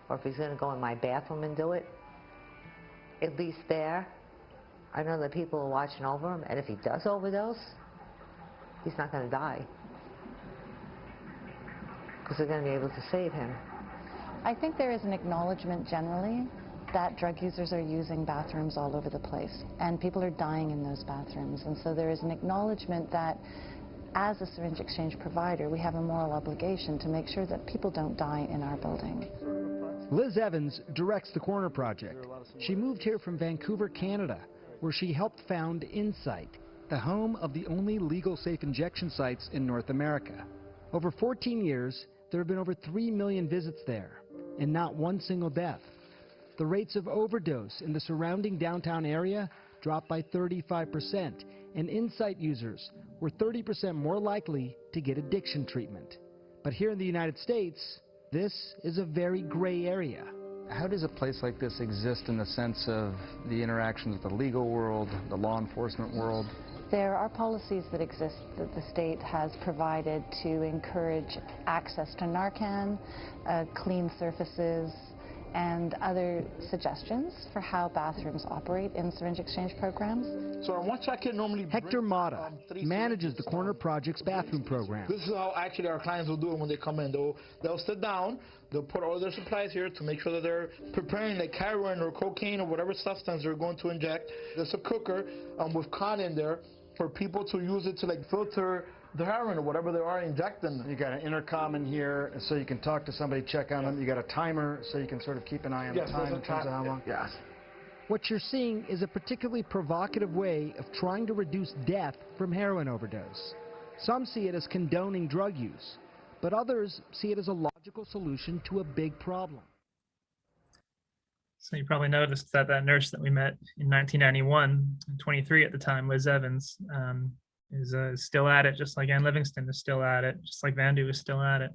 Speaker 15: or if he's going to go in my bathroom and do it. At least there, I know that people are watching over him, and if he does overdose, he's not going to die, because they're going to be able to save him.
Speaker 8: I think there is an acknowledgement generally that drug users are using bathrooms all over the place, and people are dying in those bathrooms. And so there is an acknowledgement that as a syringe exchange provider, we have a moral obligation to make sure that people don't die in our building.
Speaker 16: Liz Evans directs the Corner Project. She moved here from Vancouver, Canada, where she helped found Insight, the home of the only legal safe injection sites in North America. Over 14 years, there have been over 3 million visits there, and not one single death. The rates of overdose in the surrounding downtown area dropped by 35%, and Insight users were 30% more likely to get addiction treatment. But here in the United States, this is a very gray area.
Speaker 17: How does a place like this exist in the sense of the interactions with the legal world, the law enforcement world?
Speaker 8: There are policies that exist that the state has provided to encourage access to Narcan, clean surfaces, and other suggestions for how bathrooms operate in syringe exchange programs.
Speaker 9: So once I can normally
Speaker 16: Hector Mata manages the Corner Project's bathroom program.
Speaker 9: This is how actually our clients will do it when they come in. They'll sit down, they'll put all their supplies here to make sure that they're preparing like heroin or cocaine or whatever substance they're going to inject. There's a cooker with cod in there for people to use it to like filter the heroin or whatever they are injecting.
Speaker 16: You got an intercom in here so you can talk to somebody, check on them. You got a timer so you can sort of keep an eye on the time in terms of how long.
Speaker 9: Yes.
Speaker 16: What you're seeing is a particularly provocative way of trying to reduce death from heroin overdose. Some see it as condoning drug use, but others see it as a logical solution to a big problem.
Speaker 2: So you probably noticed that that nurse that we met in 1991, 23 at the time, Liz Evans, is still at it, just like Ann Livingston is still at it, just like VANDU is still at it.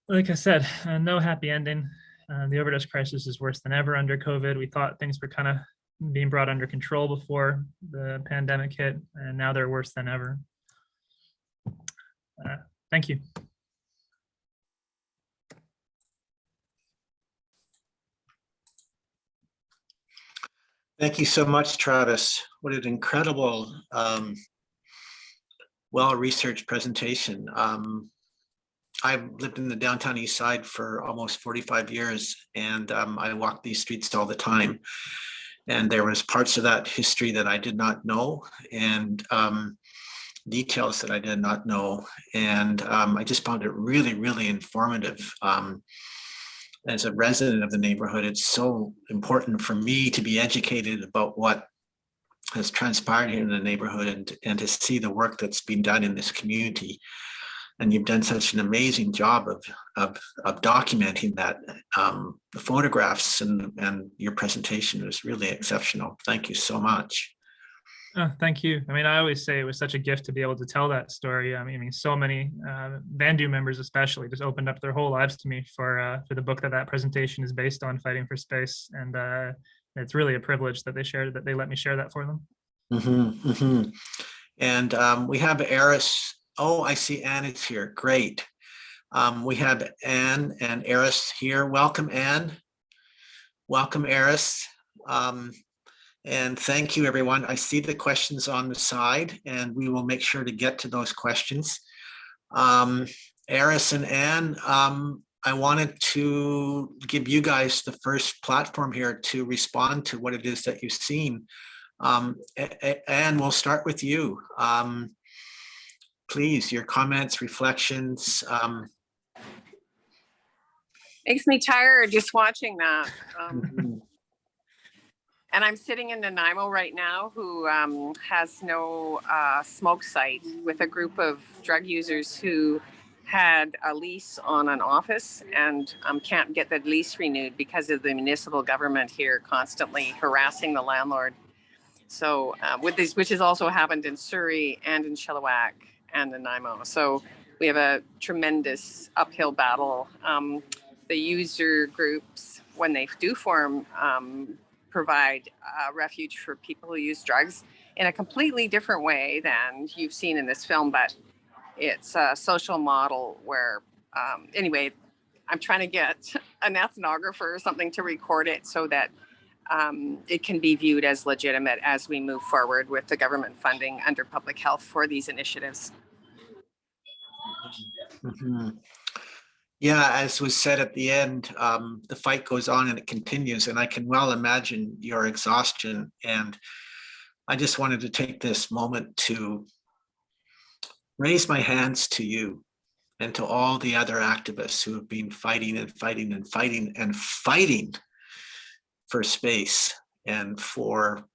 Speaker 2: Like I said, no happy ending. The overdose crisis is worse than ever under COVID. We thought things were kind of being brought under control before the pandemic hit, and now they're worse than ever. Thank you.
Speaker 1: Thank you so much, Travis. What an incredible, well-researched presentation. I've lived in the downtown east side for almost 45 years, and I walk these streets all the time. And there was parts of that history that I did not know, and details that I did not know. And I just found it really, really informative. As a resident of the neighborhood, it's so important for me to be educated about what has transpired here in the neighborhood and to see the work that's been done in this community. And you've done such an amazing job of documenting that. The photographs and your presentation was really exceptional. Thank you so much.
Speaker 2: Oh, thank you. I mean, I always say it was such a gift to be able to tell that story. I mean, so many VANDU members especially just opened up their whole lives to me for the book that presentation is based on, Fighting for Space. And it's really a privilege that they let me share that for them.
Speaker 1: Mm-hmm, mm-hmm. And we have Eris. Oh, I see Ann is here. Great. We have Ann and Eris here. Welcome, Ann. Welcome, Eris. And thank you, everyone. I see the questions on the side, and we will make sure to get to those questions. Eris and Ann, I wanted to give you guys the first platform here to respond to what it is that you've seen. Ann, we'll start with you. Please, your comments, reflections.
Speaker 14: Makes me tired just watching that. And I'm sitting in Nanaimo right now, who has no smoke site, with a group of drug users who had a lease on an office and can't get the lease renewed because of the municipal government here constantly harassing the landlord. So with this, which has also happened in Surrey and in Chilliwack and Nanaimo. So we have a tremendous uphill battle. The user groups, when they do form, provide refuge for people who use drugs in a completely different way than you've seen in this film, but it's a social model where, anyway, I'm trying to get an ethnographer or something to record it so that it can be viewed as legitimate as we move forward with the government funding under public health for these initiatives.
Speaker 1: Mm-hmm. Yeah, as was said at the end, the fight goes on and it continues, and I can well imagine your exhaustion. And I just wanted to take this moment to raise my hands to you and to all the other activists who have been fighting and fighting and fighting and fighting for space and for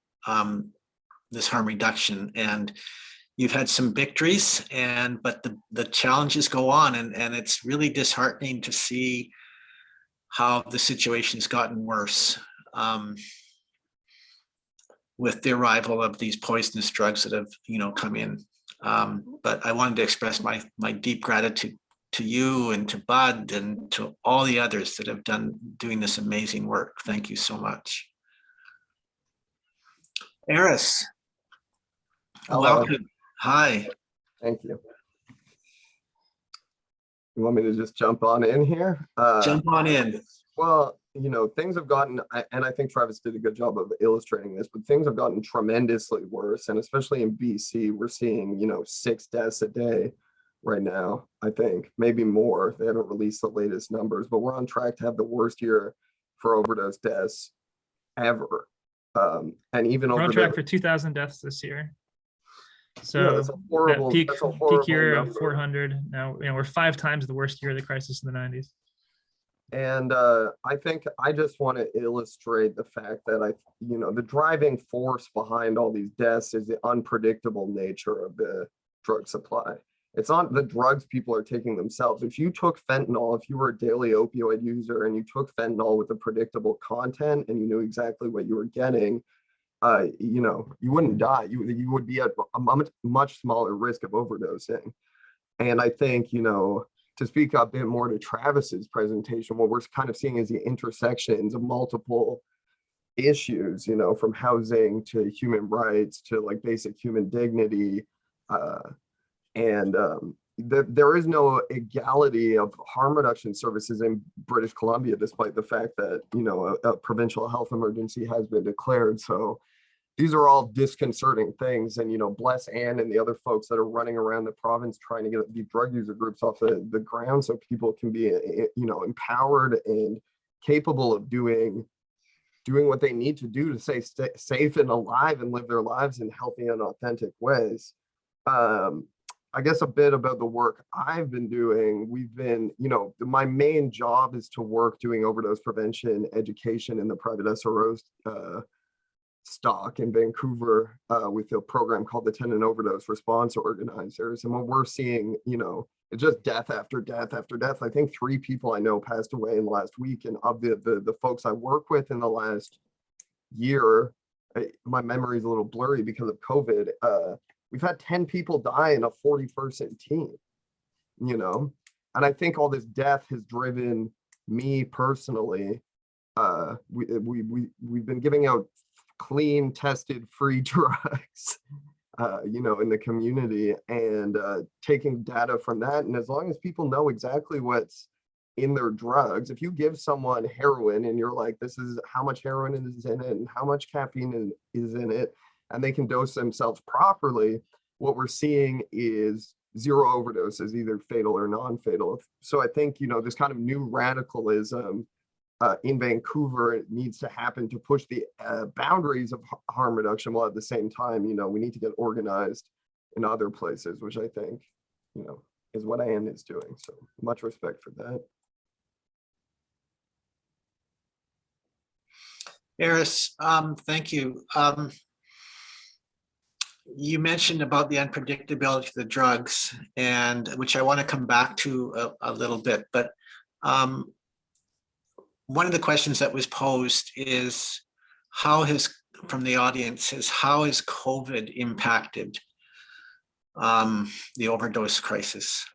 Speaker 1: this harm reduction. And you've had some victories, but the challenges go on, and it's really disheartening to see how the situation's gotten worse with the arrival of these poisonous drugs that have, come in. But I wanted to express my deep gratitude to you and to Bud and to all the others that have doing this amazing work. Thank you so much. Eris, welcome. Hi.
Speaker 18: Thank you. You want me to just jump on in here?
Speaker 1: Jump on in.
Speaker 18: Well, you know, things have gotten, and I think Travis did a good job of illustrating this, but things have gotten tremendously worse. And especially in BC, we're seeing, you know, 6 deaths a day right now, I think, maybe more. They haven't released the latest numbers, but we're on track to have the worst year for overdose deaths ever. And even
Speaker 2: We're on
Speaker 18: over
Speaker 2: track for 2,000 deaths this year. So
Speaker 18: yeah, that's a horrible,
Speaker 2: that peak year
Speaker 18: number.
Speaker 2: of 400. Now, you know, we're 5 times the worst year of the crisis in the 90s.
Speaker 18: And I think I just want to illustrate the fact that you know, the driving force behind all these deaths is the unpredictable nature of the drug supply. It's not the drugs people are taking themselves. If you took fentanyl, if you were a daily opioid user and you took fentanyl with a predictable content and you knew exactly what you were getting, you know, you wouldn't die. You would be at a much smaller risk of overdosing. And I think, you know, to speak a bit more to Travis's presentation, what we're kind of seeing is the intersections of multiple issues, you know, from housing to human rights to like basic human dignity. There is no equality of harm reduction services in British Columbia, despite the fact that, you know, a provincial health emergency has been declared. So these are all disconcerting things. And, you know, bless Ann and the other folks that are running around the province trying to get the drug user groups off the ground so people can be, you know, empowered and capable of doing what they need to do to stay safe and alive and live their lives in healthy and authentic ways. I guess a bit about the work I've been doing. We've been, you know, my main job is to work doing overdose prevention education in the private SRO stock in Vancouver with a program called the Tenant Overdose Response Organizers. And what we're seeing, you know, it's just death after death after death. I think 3 people I know passed away in the last week. And of the folks I work with in the last year, my memory is a little blurry because of COVID. We've had 10 people die in a 40-person team, you know, and I think all this death has driven me personally. We've been giving out clean, tested, free drugs, you know, in the community and taking data from that. And as long as people know exactly what's in their drugs, if you give someone heroin and you're like, this is how much heroin is in it and how much caffeine is in it, and they can dose themselves properly, what we're seeing is 0 overdoses, either fatal or non-fatal. So I think, you know, this kind of new radicalism in Vancouver, it needs to happen to push the boundaries of harm reduction, while at the same time, you know, we need to get organized in other places, which I think, you know, is what Ann is doing. So much respect for that.
Speaker 1: Eris, thank you. You mentioned about the unpredictability of the drugs, and which I want to come back to a little bit, but one of the questions that was posed is from the audience is how has COVID impacted the overdose crisis?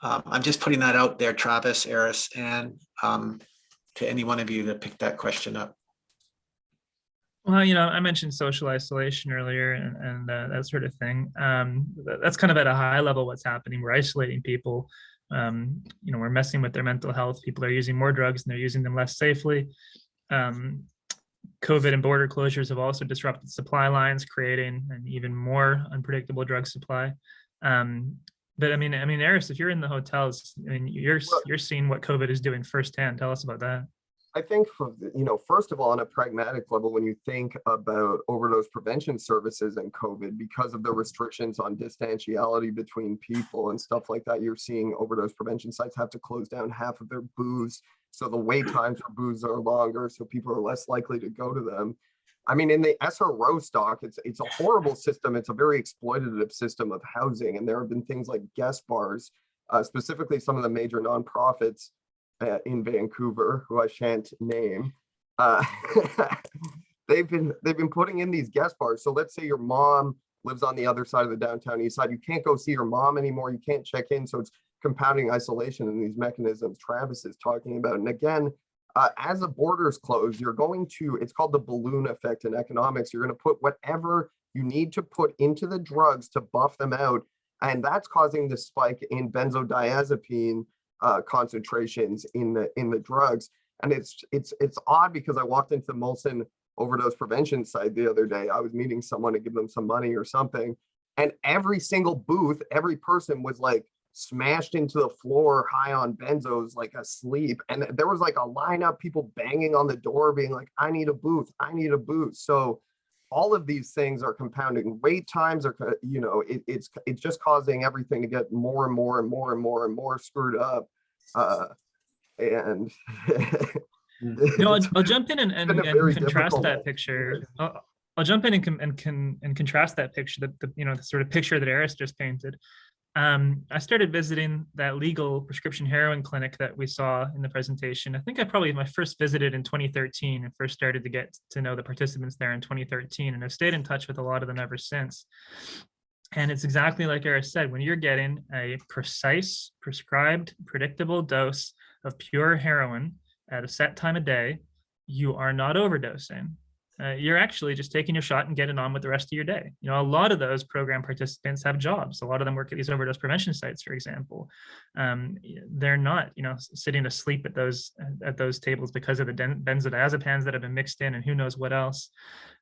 Speaker 1: I'm just putting that out there, Travis, Eris, and to any one of you that picked that question up.
Speaker 2: Well, you know, I mentioned social isolation earlier and that sort of thing. That's kind of at a high level what's happening. We're isolating people. You know, we're messing with their mental health. People are using more drugs and they're using them less safely. COVID and border closures have also disrupted supply lines, creating an even more unpredictable drug supply. But I mean, Eris, if you're in the hotels, I mean, you're seeing what COVID is doing firsthand. Tell us about that.
Speaker 18: I think, you know, first of all, on a pragmatic level, when you think about overdose prevention services and COVID, because of the restrictions on distantiality between people and stuff like that, you're seeing overdose prevention sites have to close down half of their booths. So the wait times for booths are longer, so people are less likely to go to them. I mean, in the SRO stock, it's a horrible system. It's a very exploitative system of housing. And there have been things like guest bars, specifically some of the major nonprofits in Vancouver, who I shan't name, they've been putting in these guest bars. So let's say your mom lives on the other side of the downtown east side. You can't go see your mom anymore. You can't check in. So it's compounding isolation and these mechanisms Travis is talking about. And again, as the borders close, you're going to, it's called the balloon effect in economics. You're going to put whatever you need to put into the drugs to buff them out. And that's causing the spike in benzodiazepine concentrations in the drugs. And it's odd because I walked into the Molson overdose prevention site the other day. I was meeting someone to give them some money or something. And every single booth, every person was like smashed into the floor, high on benzos, like asleep. And there was like a lineup, people banging on the door, being like, I need a booth, I need a booth. So all of these things are compounding. Wait times are, you know, it's just causing everything to get more and more and more and more and more screwed up. And
Speaker 2: no, I'll jump in and contrast that picture. I'll jump in and contrast that picture, the sort of picture that Eris just painted. I started visiting that legal prescription heroin clinic that we saw in the presentation. I think I first visited in 2013 and first started to get to know the participants there in 2013, and I've stayed in touch with a lot of them ever since. And it's exactly like Eris said, when you're getting a precise, prescribed, predictable dose of pure heroin at a set time of day, you are not overdosing. You're actually just taking your shot and getting on with the rest of your day. You know, a lot of those program participants have jobs. A lot of them work at these overdose prevention sites, for example. They're not, you know, sitting asleep at those tables because of the benzodiazepines that have been mixed in and who knows what else.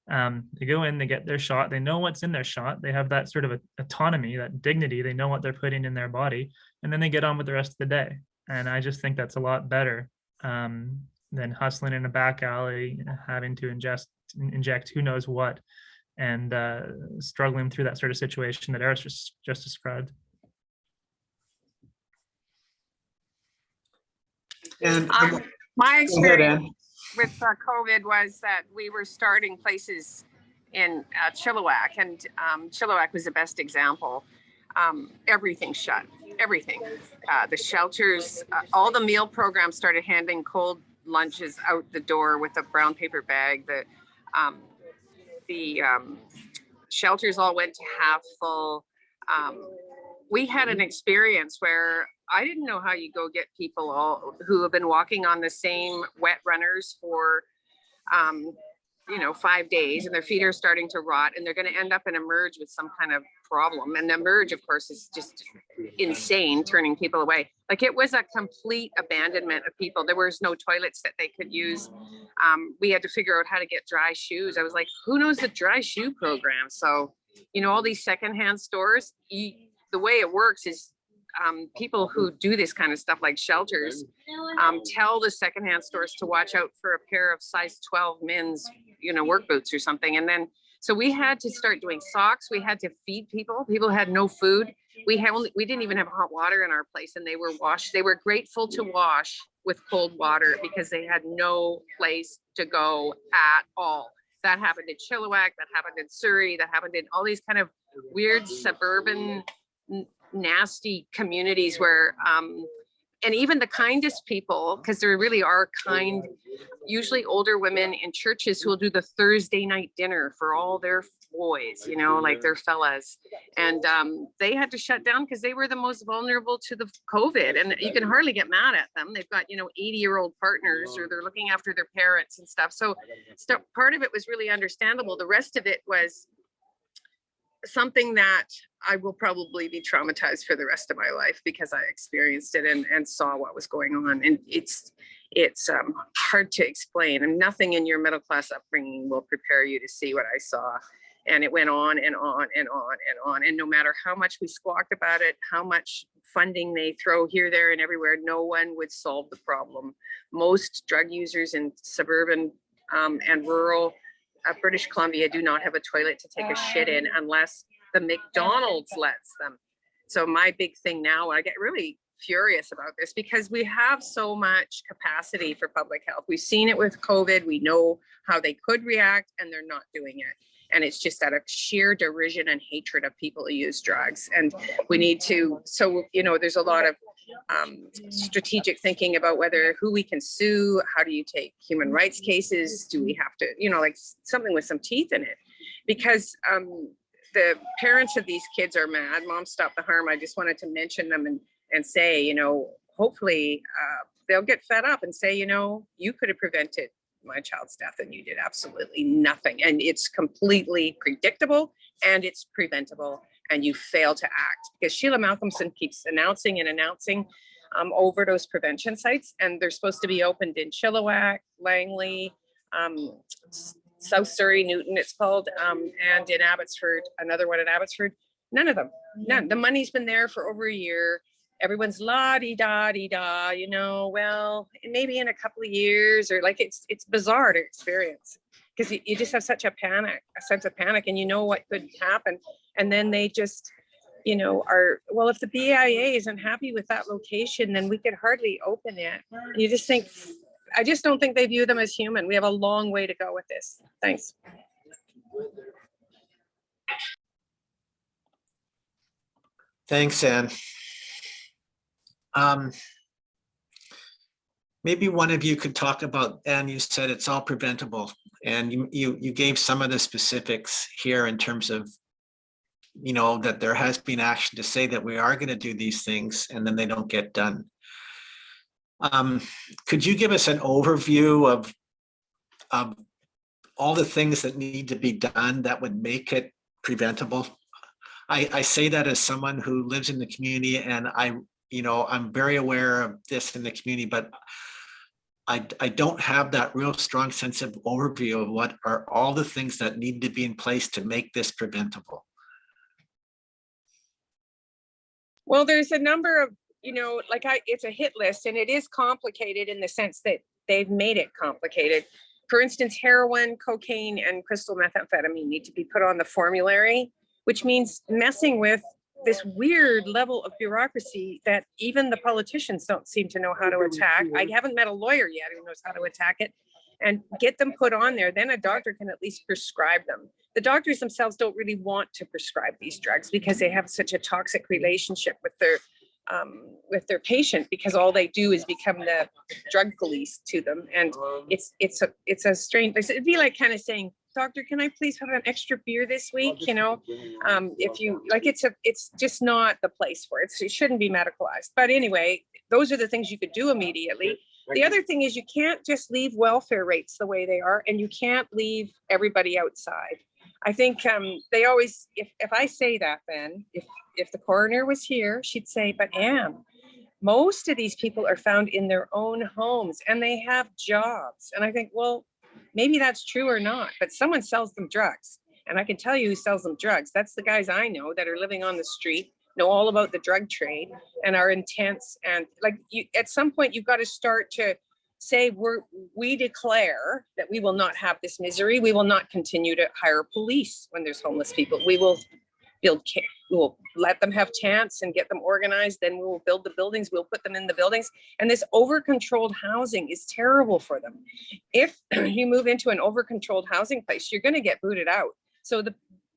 Speaker 2: They go in, they get their shot, they know what's in their shot, they have that sort of autonomy, that dignity, they know what they're putting in their body, and then they get on with the rest of the day. And I just think that's a lot better than hustling in a back alley, having to inject who knows what, and struggling through that sort of situation that Eris just described.
Speaker 1: And
Speaker 19: my experience with COVID was that we were starting places in Chilliwack, and Chilliwack was the best example. Everything shut, everything. The shelters, all the meal programs started handing cold lunches out the door with a brown paper bag. The shelters all went to half full. We had an experience where I didn't know how you go get people all who have been walking on the same wet runners for 5 days, and their feet are starting to rot, and they're going to end up in emerge with some kind of problem. And the emerge, of course, is just insane, turning people away. Like, it was a complete abandonment of people. There was no toilets that they could use. We had to figure out how to get dry shoes. I was like, who knows the dry shoe program? So, all these secondhand stores, the way it works is people who do this kind of stuff, like shelters, tell the secondhand stores to watch out for a pair of size 12 men's, work boots or something. And then, so we had to start doing socks. We had to feed people. People had no food. We didn't even have hot water in our place, and they were grateful to wash with cold water because they had no place to go at all. That happened in Chilliwack, that happened in Surrey, that happened in all these kind of weird suburban nasty communities where and even the kindest people, because there really are kind, usually older women in churches who will do the Thursday night dinner for all their boys, like their fellas, and they had to shut down because they were the most vulnerable to the COVID, and you can hardly get mad at them. They've got 80-year-old partners, or they're looking after their parents and stuff. So part of it was really understandable. The rest of it was something that I will probably be traumatized for the rest of my life, because I experienced it and saw what was going on. And it's hard to explain, and nothing in your middle class upbringing will prepare you to see what I saw. And it went on and on and on and on. And no matter how much we squawked about it, how much funding they throw here, there, and everywhere, no one would solve the problem. Most drug users in suburban and rural British Columbia do not have a toilet to take a shit in unless the McDonald's lets them. So my big thing now, I get really furious about this, because we have so much capacity for public health. We've seen it with COVID. We know how they could react, and they're not doing it. And it's just out of sheer derision and hatred of people who use drugs. And we need to, there's a lot of strategic thinking about who we can sue. How do you take human rights cases? Do we have to, like something with some teeth in it? Because the parents of these kids are mad. Mom, Stop the Harm. I just wanted to mention them and say, hopefully they'll get fed up and say, you could have prevented my child's death and you did absolutely nothing. And it's completely predictable, and it's preventable, and you fail to act. Because Sheila Malcolmson keeps announcing and announcing. overdose prevention sites, and they're supposed to be opened in Chilliwack, Langley, South Surrey, Newton it's called, and in Abbotsford, another one in Abbotsford. None of them, none. The money's been there for over a year. Everyone's la-di-da-di-da, you know, well, maybe in a couple of years, or like it's bizarre to experience, because you just have such a sense of panic, and you know what could happen. And then they just, you know, well, if the BIA isn't happy with that location, then we could hardly open it. You just think, I just don't think they view them as human. We have a long way to go with this. Thanks.
Speaker 1: Thanks, Ann. Maybe one of you could talk about, Ann, you said it's all preventable, and you gave some of the specifics here in terms of, you know, that there has been action to say that we are going to do these things and then they don't get done. Could you give us an overview of all the things that need to be done that would make it preventable? I say that as someone who lives in the community, and I'm very aware of this in the community, but I don't have that real strong sense of overview of what are all the things that need to be in place to make this preventable.
Speaker 19: Well, there's a number of, you know, like it's a hit list, and it is complicated in the sense that they've made it complicated. For instance, heroin, cocaine, and crystal methamphetamine need to be put on the formulary, which means messing with this weird level of bureaucracy that even the politicians don't seem to know how to attack. I haven't met a lawyer yet who knows how to attack it, and get them put on there. Then a doctor can at least prescribe them. The doctors themselves don't really want to prescribe these drugs because they have such a toxic relationship with their patient, because all they do is become the drug police to them. And it's a strange, it'd be like kind of saying, doctor, can I please have an extra beer this week? You know, if you like, it's just not the place for it. So it shouldn't be medicalized. But anyway, those are the things you could do immediately. The other thing is you can't just leave welfare rates the way they are, and you can't leave everybody outside. I think they always, if I say that, then if the coroner was here, she'd say, but Ann, most of these people are found in their own homes and they have jobs. And I think, well, maybe that's true or not, but someone sells them drugs. And I can tell you who sells them drugs. That's the guys I know that are living on the street, know all about the drug trade, and are intense. And like, at some point, you've got to start to say, we declare that we will not have this misery. We will not continue to hire police when there's homeless people. We will we'll let them have tents and get them organized. Then we will build the buildings. We'll put them in the buildings. And this over-controlled housing is terrible for them. If you move into an over-controlled housing place, you're going to get booted out. So the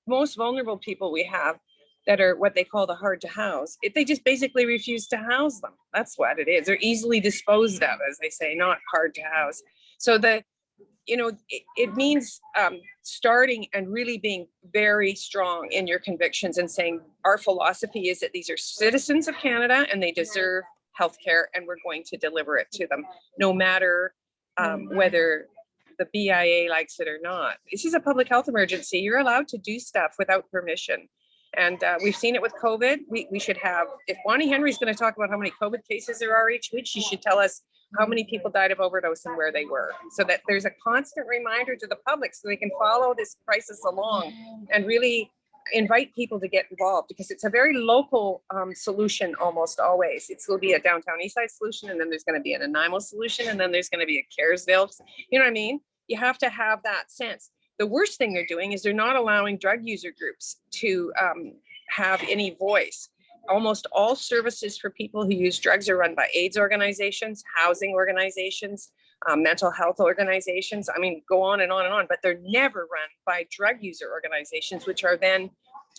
Speaker 19: most vulnerable people we have that are what they call the hard to house, they just basically refuse to house them. That's what it is. They're easily disposed of, as they say, not hard to house. So it means starting and really being very strong in your convictions and saying, our philosophy is that these are citizens of Canada and they deserve healthcare, and we're going to deliver it to them, no matter whether the BIA likes it or not. This is a public health emergency. You're allowed to do stuff without permission. And we've seen it with COVID. We should have, if Bonnie Henry's going to talk about how many COVID cases there are each week, she should tell us how many people died of overdose and where they were, so that there's a constant reminder to the public so they can follow this crisis along and really invite people to get involved, because it's a very local solution almost always. It will be a downtown Eastside solution, and then there's going to be an Nanaimo solution, and then there's going to be a Caresville. You know what I mean? You have to have that sense. The worst thing they're doing is they're not allowing drug user groups to have any voice. Almost all services for people who use drugs are run by AIDS organizations, housing organizations, mental health organizations. I mean, go on and on and on, but they're never run by drug user organizations, which are then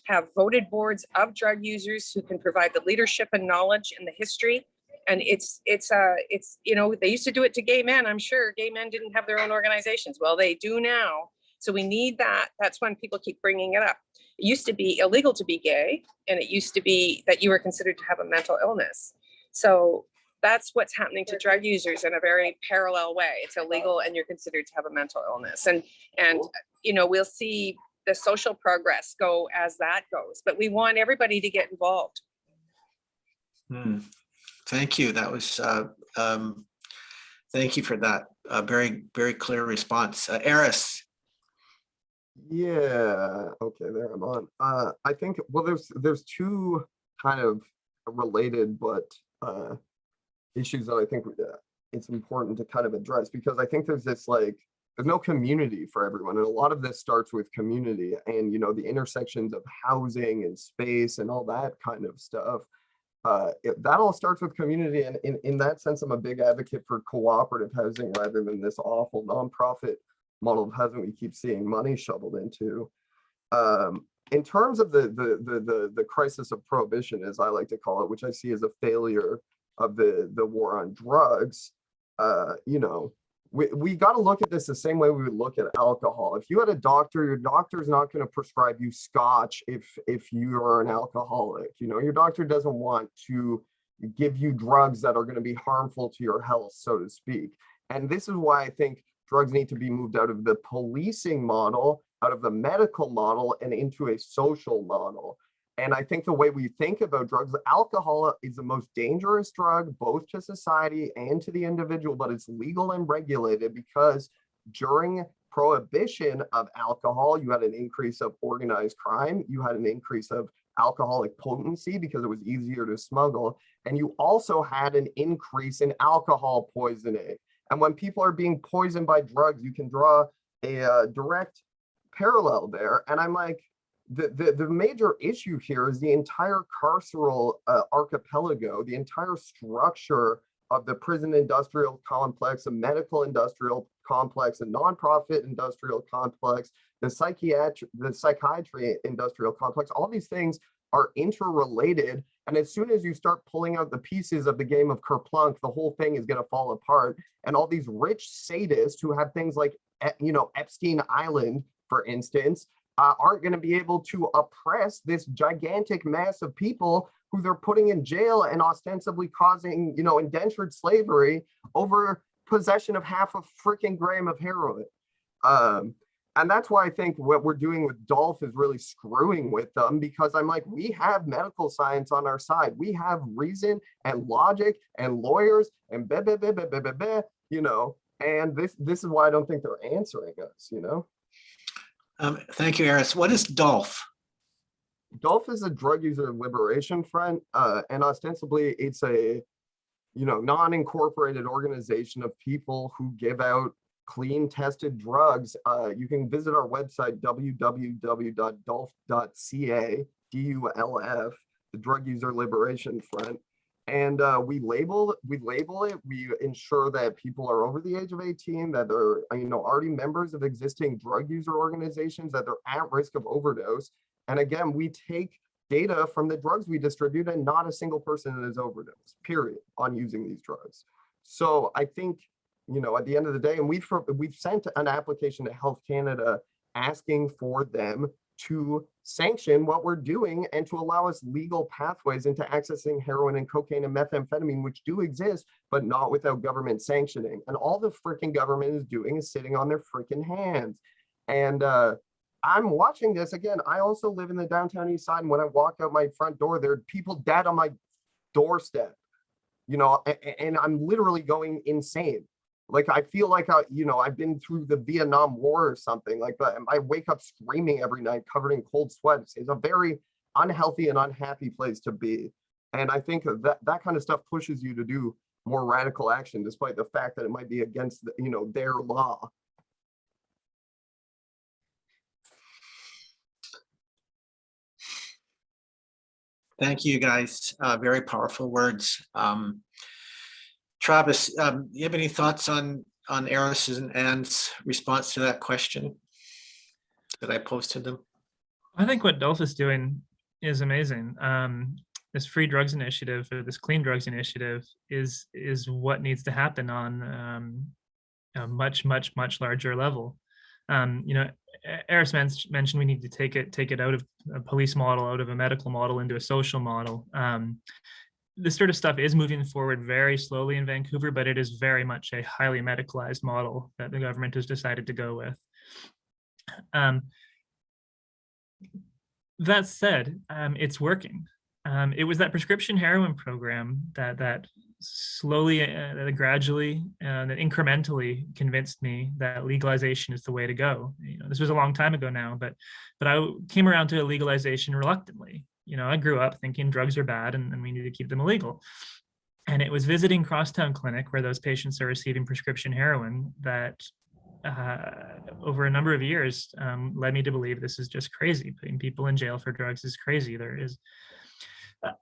Speaker 19: have voted boards of drug users who can provide the leadership and knowledge and the history. And it's they used to do it to gay men. I'm sure gay men didn't have their own organizations. Well, they do now. So we need that. That's when people keep bringing it up. It used to be illegal to be gay, and it used to be that you were considered to have a mental illness. So that's what's happening to drug users in a very parallel way. It's illegal and you're considered to have a mental illness. And we'll see the social progress go as that goes, but we want everybody to get involved.
Speaker 1: Thank you. That was, thank you for that. Very, very clear response. Eris.
Speaker 18: Yeah, okay, there I'm on. I think, well, there's two kind of related but issues that I think it's important to kind of address, because I think there's this like, there's no community for everyone, and a lot of this starts with community and, you know, the intersections of housing and space and all that kind of stuff. That all starts with community, and in that sense, I'm a big advocate for cooperative housing rather than this awful nonprofit model of housing we keep seeing money shoveled into. In terms of the crisis of prohibition, as I like to call it, which I see as a failure of the war on drugs, you know, we got to look at this the same way we would look at alcohol. If you had a doctor, your doctor's not going to prescribe you scotch if you are an alcoholic. You know, your doctor doesn't want to give you drugs that are going to be harmful to your health, so to speak. And this is why I think drugs need to be moved out of the policing model, out of the medical model, and into a social model. And I think the way we think about drugs, alcohol is the most dangerous drug, both to society and to the individual, but it's legal and regulated because during prohibition of alcohol, you had an increase of organized crime, you had an increase of alcoholic potency because it was easier to smuggle, and you also had an increase in alcohol poisoning. And when people are being poisoned by drugs, you can draw a direct parallel there. And I'm like, the major issue here is the entire carceral archipelago, the entire structure of the prison industrial complex, the medical industrial complex, the nonprofit industrial complex, the psychiatry industrial complex. All these things are interrelated. And as soon as you start pulling out the pieces of the game of Kerplunk, the whole thing is going to fall apart. And all these rich sadists who have things like, you know, Epstein Island, for instance, aren't going to be able to oppress this gigantic mass of people who they're putting in jail and ostensibly causing, you know, indentured slavery over possession of half a freaking gram of heroin. And that's why I think what we're doing with Dolph is really screwing with them, because I'm like, we have medical science on our side. We have reason and logic and lawyers and you know, and this is why I don't think they're answering us, you know.
Speaker 1: Thank you, Eris. What is Dolph?
Speaker 18: Dolph is a drug user liberation front, and ostensibly it's a, you know, non-incorporated organization of people who give out clean tested drugs. You can visit our website, www.dolph.ca, DULF, the Drug User Liberation Front. And we label it, we ensure that people are over the age of 18, that they're, you know, already members of existing drug user organizations, that they're at risk of overdose. And again, we take data from the drugs we distribute, and not a single person has overdosed, period, on using these drugs. So I think, you know, at the end of the day, and we've sent an application to Health Canada asking for them to sanction what we're doing and to allow us legal pathways into accessing heroin and cocaine and methamphetamine, which do exist, but not without government sanctioning. And all the freaking government is doing is sitting on their freaking hands. And I'm watching this again. I also live in the downtown east side, and when I walk out my front door, there are people dead on my doorstep, you know, and I'm literally going insane. Like, I feel like, you know, I've been through the Vietnam War or something like that. I wake up screaming every night, covered in cold sweat. It's a very unhealthy and unhappy place to be. And I think that kind of stuff pushes you to do more radical action, despite the fact that it might be against, you know, their law.
Speaker 1: Thank you, guys. Very powerful words. Travis, you have any thoughts on Eris and Ann's response to that question that I posted them?
Speaker 2: I think what Dolph is doing is amazing. This free drugs initiative, or this clean drugs initiative, is what needs to happen on a much larger level. You know, Eris mentioned we need to take it out of a police model, out of a medical model, into a social model. This sort of stuff is moving forward very slowly in Vancouver, but it is very much a highly medicalized model that the government has decided to go with. That said, it's working. It was that prescription heroin program that slowly, gradually, and incrementally convinced me that legalization is the way to go. This was a long time ago now, but I came around to legalization reluctantly. I grew up thinking drugs are bad and we need to keep them illegal. And it was visiting Crosstown Clinic, where those patients are receiving prescription heroin, that over a number of years led me to believe this is just crazy. Putting people in jail for drugs is crazy.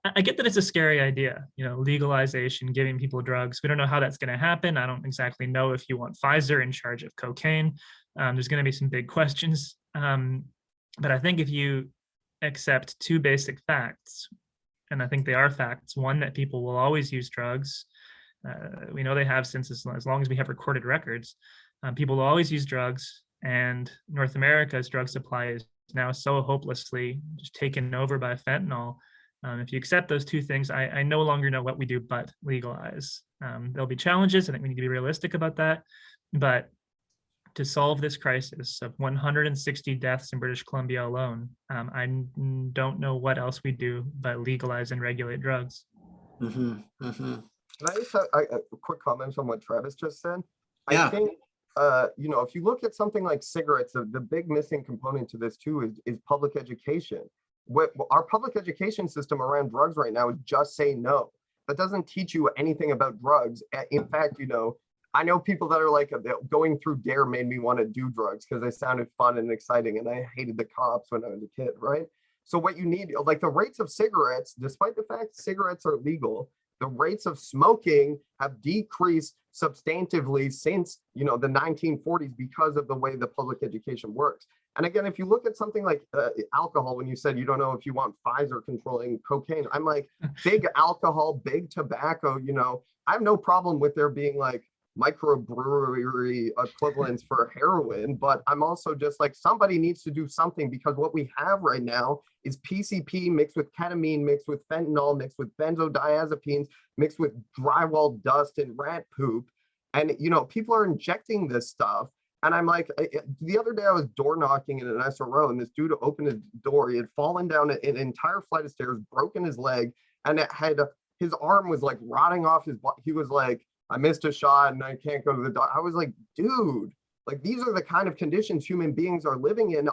Speaker 2: I get that it's a scary idea, legalization, giving people drugs. We don't know how that's going to happen. I don't exactly know if you want Pfizer in charge of cocaine. There's going to be some big questions. But I think if you accept two basic facts, and I think they are facts, one, that people will always use drugs. We know they have since as long as we have recorded records. People will always use drugs, and North America's drug supply is now so hopelessly just taken over by fentanyl. If you accept those two things, I no longer know what we do but legalize. There'll be challenges. I think we need to be realistic about that. But to solve this crisis of 160 deaths in British Columbia alone, I don't know what else we do but legalize and regulate drugs.
Speaker 18: Mm-hmm, mm-hmm. Can I just have a quick comment on what Travis just said?
Speaker 1: Yeah.
Speaker 18: I think, if you look at something like cigarettes, the big missing component to this too is public education. What our public education system around drugs right now is just say no. That doesn't teach you anything about drugs. In fact, I know people that are like, going through DARE made me want to do drugs because they sounded fun and exciting, and I hated the cops when I was a kid, right? So what you need, like the rates of cigarettes, despite the fact cigarettes are legal, the rates of smoking have decreased substantively since, the 1940s because of the way the public education works. And again, if you look at something like alcohol, when you said you don't know if you want Pfizer controlling cocaine, I'm like, big alcohol, big tobacco, I have no problem with there being like microbrewery equivalents for heroin, but I'm also just like, somebody needs to do something, because what we have right now is PCP mixed with ketamine, mixed with fentanyl, mixed with benzodiazepines, mixed with drywall dust and rat poop. And, people are injecting this stuff. And I'm like, the other day I was door knocking in an SRO, and this dude opened his door. He had fallen down an entire flight of stairs, broken his leg, and his arm was like rotting off his body. He was like, I missed a shot and I can't go to the doctor. I was like, dude, like these are the kind of conditions human beings are living in,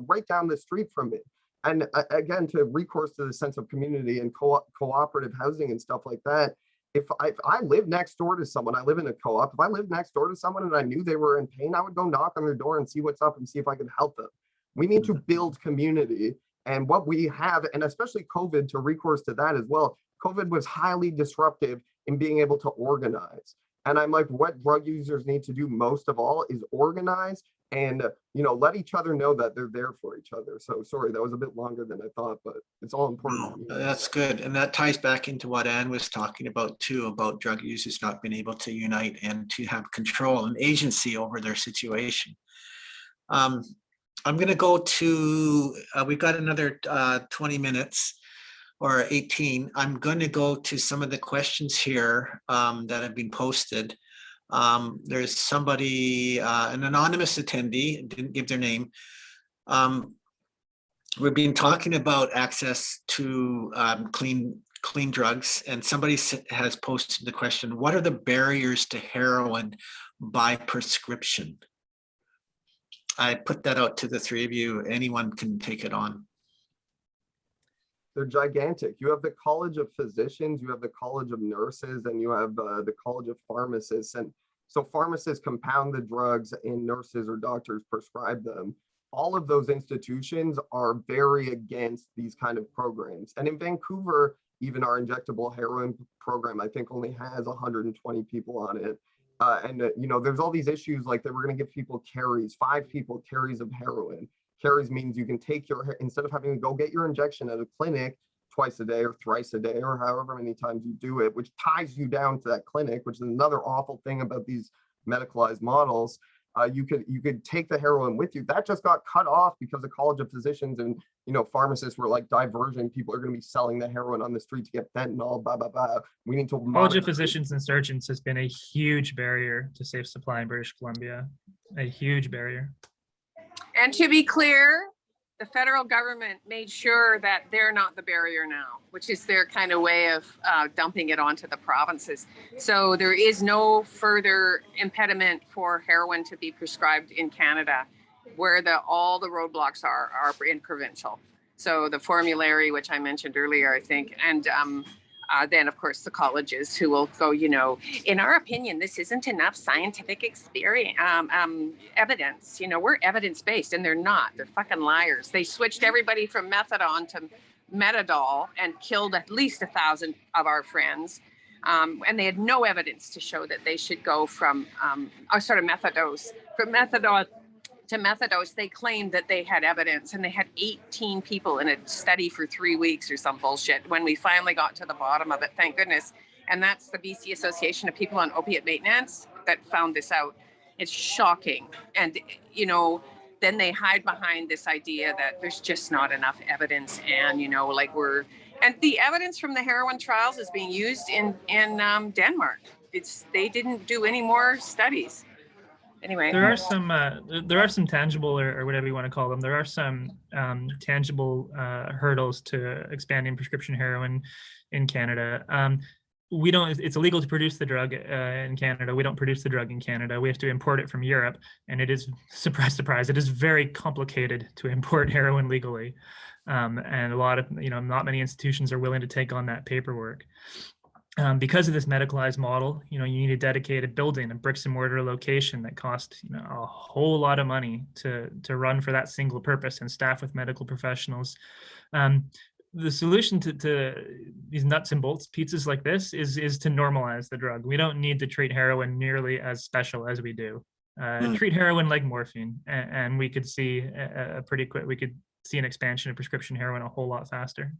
Speaker 18: right down the street from me. And again, to recourse to the sense of community and cooperative housing and stuff like that. If I live next door to someone, I live in a co-op. If I lived next door to someone and I knew they were in pain, I would go knock on their door and see what's up and see if I could help them. We need to build community. And what we have, and especially COVID, to recourse to that as well, COVID was highly disruptive in being able to organize. And I'm like, what drug users need to do most of all is organize and, let each other know that they're there for each other. So sorry, that was a bit longer than I thought, but it's all important.
Speaker 1: That's good. And that ties back into what Ann was talking about too, about drug users not being able to unite and to have control and agency over their situation. I'm going to go to, we've got another 20 minutes. Or 18, I'm going to go to some of the questions here that have been posted. There's somebody, an anonymous attendee, didn't give their name. We've been talking about access to clean drugs, and somebody has posted the question, what are the barriers to heroin by prescription? I put that out to the three of you. Anyone can take it on.
Speaker 18: They're gigantic. You have the College of Physicians, you have the College of Nurses, and you have the College of Pharmacists. And so pharmacists compound the drugs and nurses or doctors prescribe them. All of those institutions are very against these kind of programs. And in Vancouver, even our injectable heroin program, I think only has 120 people on it. There's all these issues like that we're going to give people carries, 5 people carries of heroin. Carries means you can take instead of having to go get your injection at a clinic twice a day or thrice a day or however many times you do it, which ties you down to that clinic, which is another awful thing about these medicalized models. You could take the heroin with you. That just got cut off because the College of Physicians and pharmacists were like diversion. People are going to be selling the heroin on the street to get fentanyl, blah blah blah. We need to
Speaker 2: College of Physicians and Surgeons has been a huge barrier to safe supply in British Columbia, a huge barrier.
Speaker 19: And to be clear, the federal government made sure that they're not the barrier now, which is their kind of way of dumping it onto the provinces. So there is no further impediment for heroin to be prescribed in Canada, where all the roadblocks are in provincial. So the formulary, which I mentioned earlier, I think, and then of course the colleges who will go, in our opinion, this isn't enough scientific evidence. We're evidence-based, and they're not. They're fucking liars. They switched everybody from methadone to Metadol and killed at least 1,000 of our friends. And they had no evidence to show that they should go from, methadose, from methadone to methadose. They claimed that they had evidence, and they had 18 people in a study for 3 weeks or some bullshit when we finally got to the bottom of it, thank goodness. And that's the BC Association of People on Opiate Maintenance that found this out. It's shocking. And, then they hide behind this idea that there's just not enough evidence. And, and the evidence from the heroin trials is being used in Denmark. They didn't do any more studies. Anyway,
Speaker 2: there are some tangible or whatever you want to call them. There are some tangible hurdles to expanding prescription heroin in Canada. It's illegal to produce the drug in Canada. We don't produce the drug in Canada. We have to import it from Europe. And it is, surprise, surprise, it is very complicated to import heroin legally. And a lot of, not many institutions are willing to take on that paperwork. Because of this medicalized model, you need a dedicated building, a bricks and mortar location that costs, a whole lot of money to run for that single purpose, and staff with medical professionals. The solution to these nuts and bolts pizzas like this is to normalize the drug. We don't need to treat heroin nearly as special as we do. Treat heroin like morphine, and we could see we could see an expansion of prescription heroin a whole lot faster.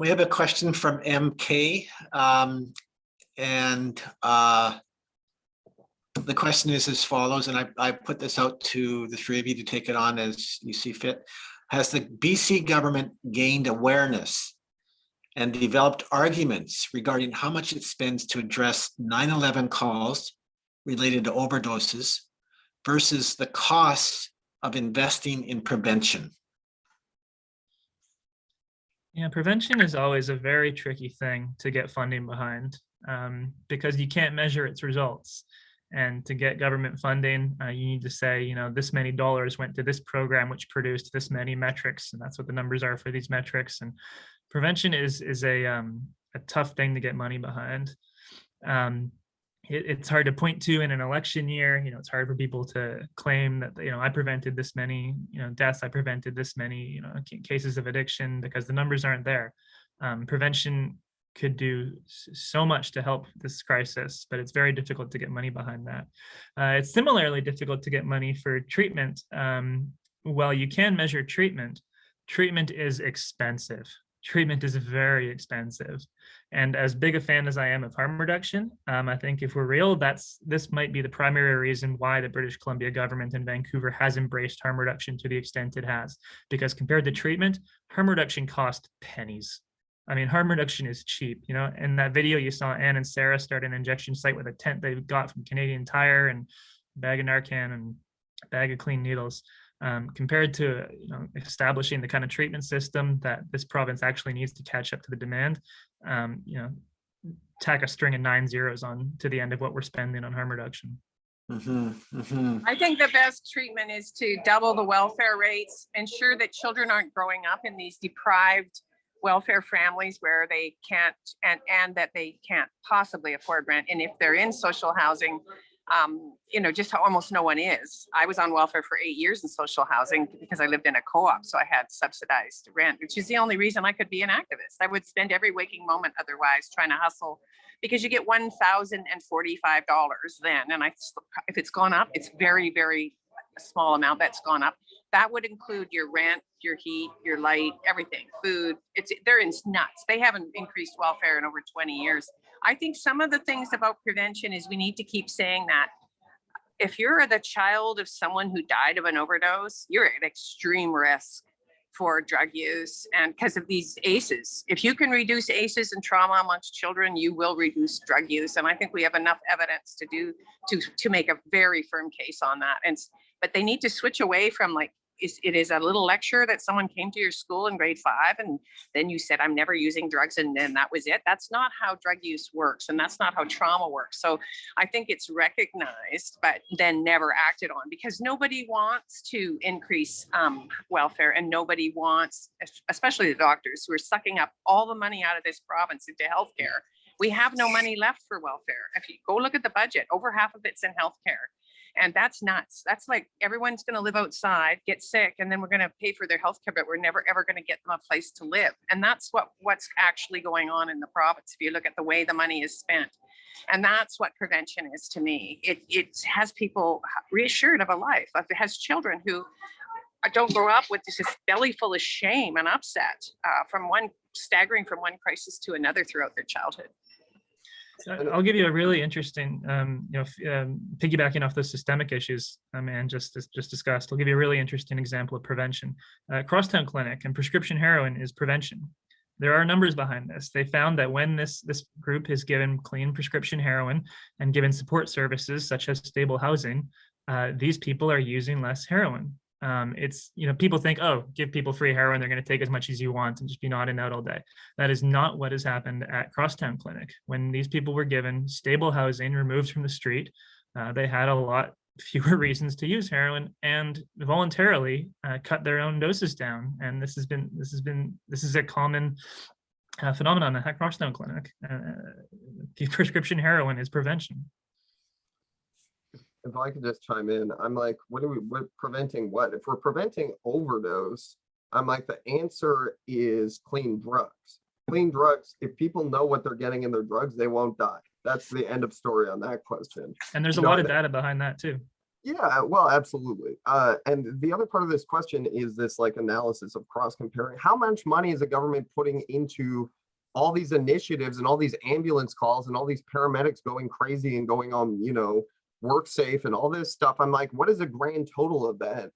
Speaker 1: We have a question from MK, and the question is as follows, and I put this out to the three of you to take it on as you see fit. Has the BC government gained awareness and developed arguments regarding how much it spends to address 9/11 calls related to overdoses versus the costs of investing in prevention?
Speaker 2: Yeah, prevention is always a very tricky thing to get funding behind, because you can't measure its results. And to get government funding, you need to say, this many dollars went to this program, which produced this many metrics, and that's what the numbers are for these metrics. And prevention is a tough thing to get money behind. It's hard to point to in an election year. It's hard for people to claim that, I prevented this many, deaths, I prevented this many, cases of addiction, because the numbers aren't there. Prevention could do so much to help this crisis, but it's very difficult to get money behind that. It's similarly difficult to get money for treatment. While you can measure treatment is expensive. Treatment is very expensive. And as big a fan as I am of harm reduction, I think if we're real, this might be the primary reason why the British Columbia government in Vancouver has embraced harm reduction to the extent it has. Because compared to treatment, harm reduction costs pennies. I mean, harm reduction is cheap. In that video you saw Ann and Sarah start an injection site with a tent they got from Canadian Tire and a bag of Narcan and a bag of clean needles. Compared to establishing the kind of treatment system that this province actually needs to catch up to the demand, tack a string of 9 zeros on to the end of what we're spending on harm reduction.
Speaker 19: I think the best treatment is to double the welfare rates, ensure that children aren't growing up in these deprived welfare families where they can't and that they can't possibly afford rent. And if they're in social housing, just almost no one is. I was on welfare for 8 years in social housing because I lived in a co-op, so I had subsidized rent, which is the only reason I could be an activist. I would spend every waking moment otherwise trying to hustle, because you get $1,045 then, and if it's gone up, it's very, very small amount that's gone up. That would include your rent, your heat, your light, everything, food. They're nuts. They haven't increased welfare in over 20 years. I think some of the things about prevention is we need to keep saying that if you're the child of someone who died of an overdose, you're at extreme risk for drug use, and because of these ACEs. If you can reduce ACEs and trauma amongst children, you will reduce drug use. And I think we have enough evidence to make a very firm case on that. And but they need to switch away from like, it is a little lecture that someone came to your school in grade 5 and then you said, I'm never using drugs, and then that was it. That's not how drug use works, and that's not how trauma works. So I think it's recognized, but then never acted on, because nobody wants to increase welfare, and nobody wants, especially the doctors who are sucking up all the money out of this province into healthcare. We have no money left for welfare. If you go look at the budget, over half of it's in healthcare. And that's nuts. That's like everyone's going to live outside, get sick, and then we're going to pay for their health care, but we're never ever going to get them a place to live. And that's what's actually going on in the province if you look at the way the money is spent. And that's what prevention is to me. It has people reassured of a life. It has children who don't grow up with this belly full of shame and upset staggering from one crisis to another throughout their childhood.
Speaker 2: I'll give you a really interesting, piggybacking off those systemic issues, and just discussed. I'll give you a really interesting example of prevention. Crosstown Clinic and prescription heroin is prevention. There are numbers behind this. They found that when this group is given clean prescription heroin and given support services such as stable housing, these people are using less heroin. It's, people think, oh, give people free heroin, they're going to take as much as you want and just be nodding out all day. That is not what has happened at Crosstown Clinic. When these people were given stable housing, removed from the street, they had a lot fewer reasons to use heroin and voluntarily cut their own doses down. And this is a common phenomenon at Crosstown Clinic. Prescription heroin is prevention.
Speaker 18: If I could just chime in, I'm like, we're preventing what? If we're preventing overdose, I'm like, the answer is clean drugs. Clean drugs, if people know what they're getting in their drugs, they won't die. That's the end of story on that question.
Speaker 2: And there's a lot of data behind that too.
Speaker 18: Yeah, well, absolutely. And the other part of this question is this like analysis of cross comparing. How much money is the government putting into all these initiatives and all these ambulance calls and all these paramedics going crazy and going on, work safe and all this stuff? I'm like, what is the grand total of that?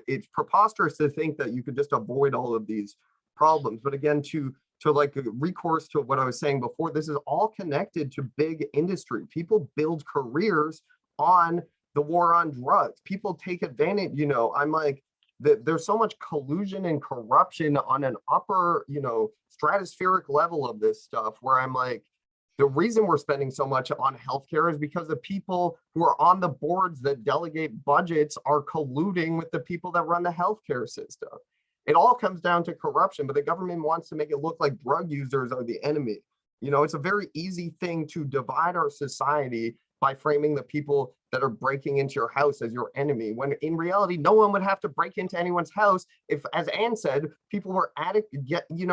Speaker 18: It's preposterous to think that you could just avoid all of these problems. But again, to like recourse to what I was saying before, this is all connected to big industry. People build careers on the war on drugs. People take advantage, I'm like, there's so much collusion and corruption on an upper, stratospheric level of this stuff where I'm like, the reason we're spending so much on healthcare is because the people who are on the boards that delegate budgets are colluding with the people that run the healthcare system. It all comes down to corruption, but the government wants to make it look like drug users are the enemy. It's a very easy thing to divide our society by framing the people that are breaking into your house as your enemy, when in reality, no one would have to break into anyone's house if, as Ann said, people were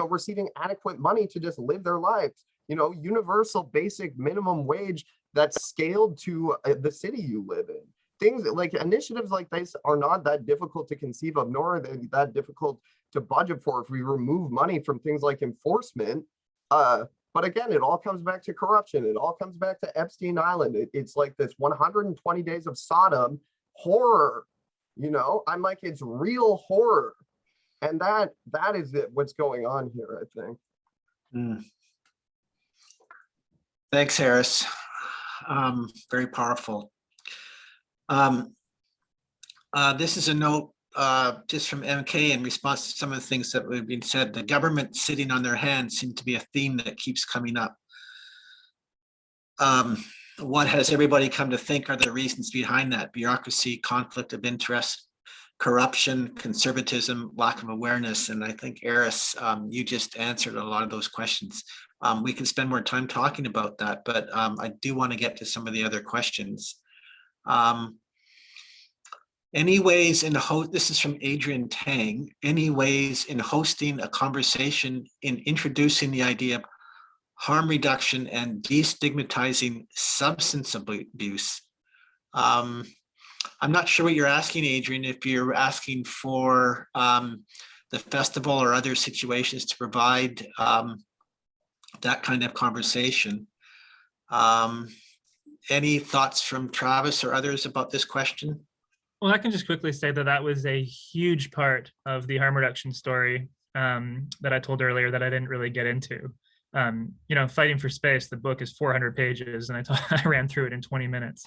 Speaker 18: receiving adequate money to just live their lives. Universal basic minimum wage that's scaled to the city you live in. Things like initiatives like this are not that difficult to conceive of, nor are they that difficult to budget for if we remove money from things like enforcement. But again, it all comes back to corruption. It all comes back to Epstein Island. It's like this 120 days of Sodom horror. I'm like, it's real horror. And that is what's going on here, I think.
Speaker 1: Thanks, Eris. Very powerful. This is a note just from MK in response to some of the things that have been said. The government sitting on their hands seems to be a theme that keeps coming up. What has everybody come to think are the reasons behind that? Bureaucracy, conflict of interest, corruption, conservatism, lack of awareness. And I think, Eris, you just answered a lot of those questions. We can spend more time talking about that, but I do want to get to some of the other questions. Any ways in this is from Adrian Tang, any ways in hosting a conversation in introducing the idea of harm reduction and destigmatizing substance abuse? I'm not sure what you're asking, Adrian, if you're asking for the festival or other situations to provide that kind of conversation. Any thoughts from Travis or others about this question?
Speaker 2: Well, I can just quickly say that was a huge part of the harm reduction story that I told earlier that I didn't really get into. Fighting for Space, the book is 400 pages, and I ran through it in 20 minutes.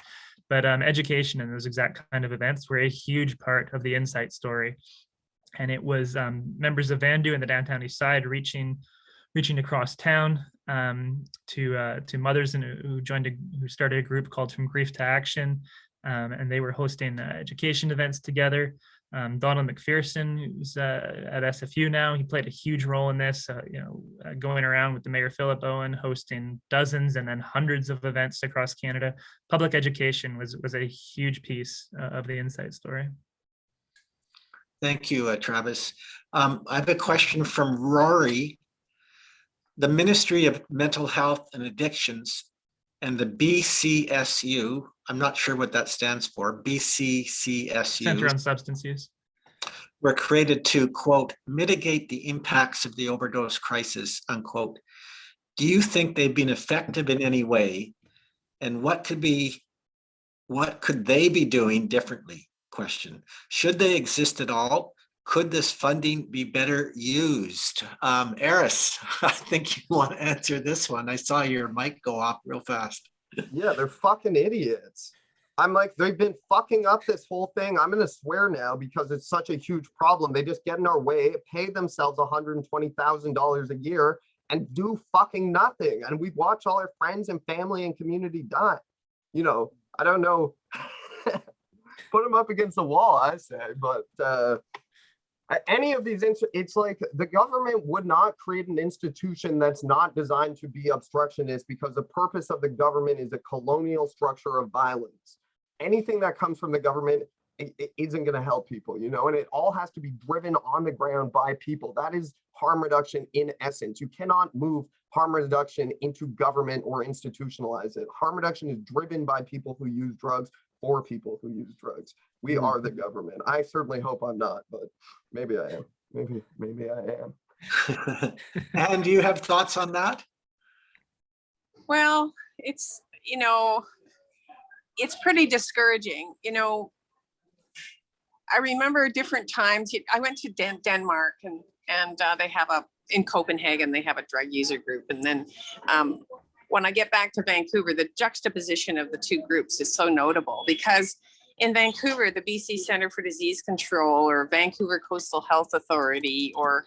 Speaker 2: But education and those exact kind of events were a huge part of the Insight story. And it was members of VANDU in the downtown east side reaching across town to mothers and who started a group called From Grief to Action. And they were hosting education events together. Donald McPherson, who's at SFU now, he played a huge role in this, going around with the Mayor Philip Owen, hosting dozens and then hundreds of events across Canada. Public education was a huge piece of the Insight story.
Speaker 1: Thank you, Travis. I have a question from Rory. The Ministry of Mental Health and Addictions and the BCSU, I'm not sure what that stands for, BCCSU.
Speaker 2: Center on Substance Use.
Speaker 1: Were created to, quote, mitigate the impacts of the overdose crisis, unquote. Do you think they've been effective in any way? And what could they be doing differently? Question. Should they exist at all? Could this funding be better used? Eris, I think you want to answer this one. I saw your mic go off real fast.
Speaker 18: Yeah, they're fucking idiots. I'm like, they've been fucking up this whole thing. I'm going to swear now because it's such a huge problem. They just get in our way, pay themselves $120,000 a year and do fucking nothing. And we watch all our friends and family and community die. You know, I don't know. Put them up against the wall, I say, but any of these, it's like the government would not create an institution that's not designed to be obstructionist because the purpose of the government is a colonial structure of violence. Anything that comes from the government it isn't going to help people, you know, and it all has to be driven on the ground by people. That is harm reduction in essence. You cannot move harm reduction into government or institutionalize it. Harm reduction is driven by people who use drugs for people who use drugs. We are the government. I certainly hope I'm not, but maybe I am. Maybe I am.
Speaker 1: And do you have thoughts on that?
Speaker 19: Well, it's, you know, it's pretty discouraging. You know, I remember different times. I went to Denmark and they have in Copenhagen, they have a drug user group. And then when I get back to Vancouver, the juxtaposition of the two groups is so notable because in Vancouver, the BC Centre for Disease Control or Vancouver Coastal Health Authority or,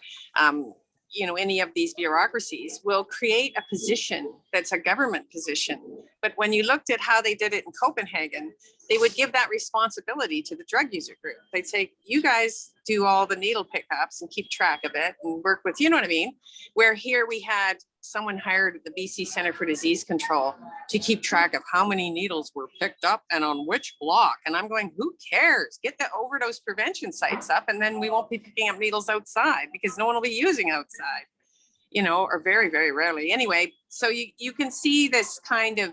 Speaker 19: you know, any of these bureaucracies will create a position that's a government position. But when you looked at how they did it in Copenhagen, they would give that responsibility to the drug user group. They'd say, you guys do all the needle pickups and keep track of it and work with, you know what I mean? Where here we had someone hired at the BC Centre for Disease Control to keep track of how many needles were picked up and on which block. And I'm going, who cares? Get the overdose prevention sites up and then we won't be picking up needles outside because no one will be using outside, you know, or very, very rarely. Anyway, so you can see this kind of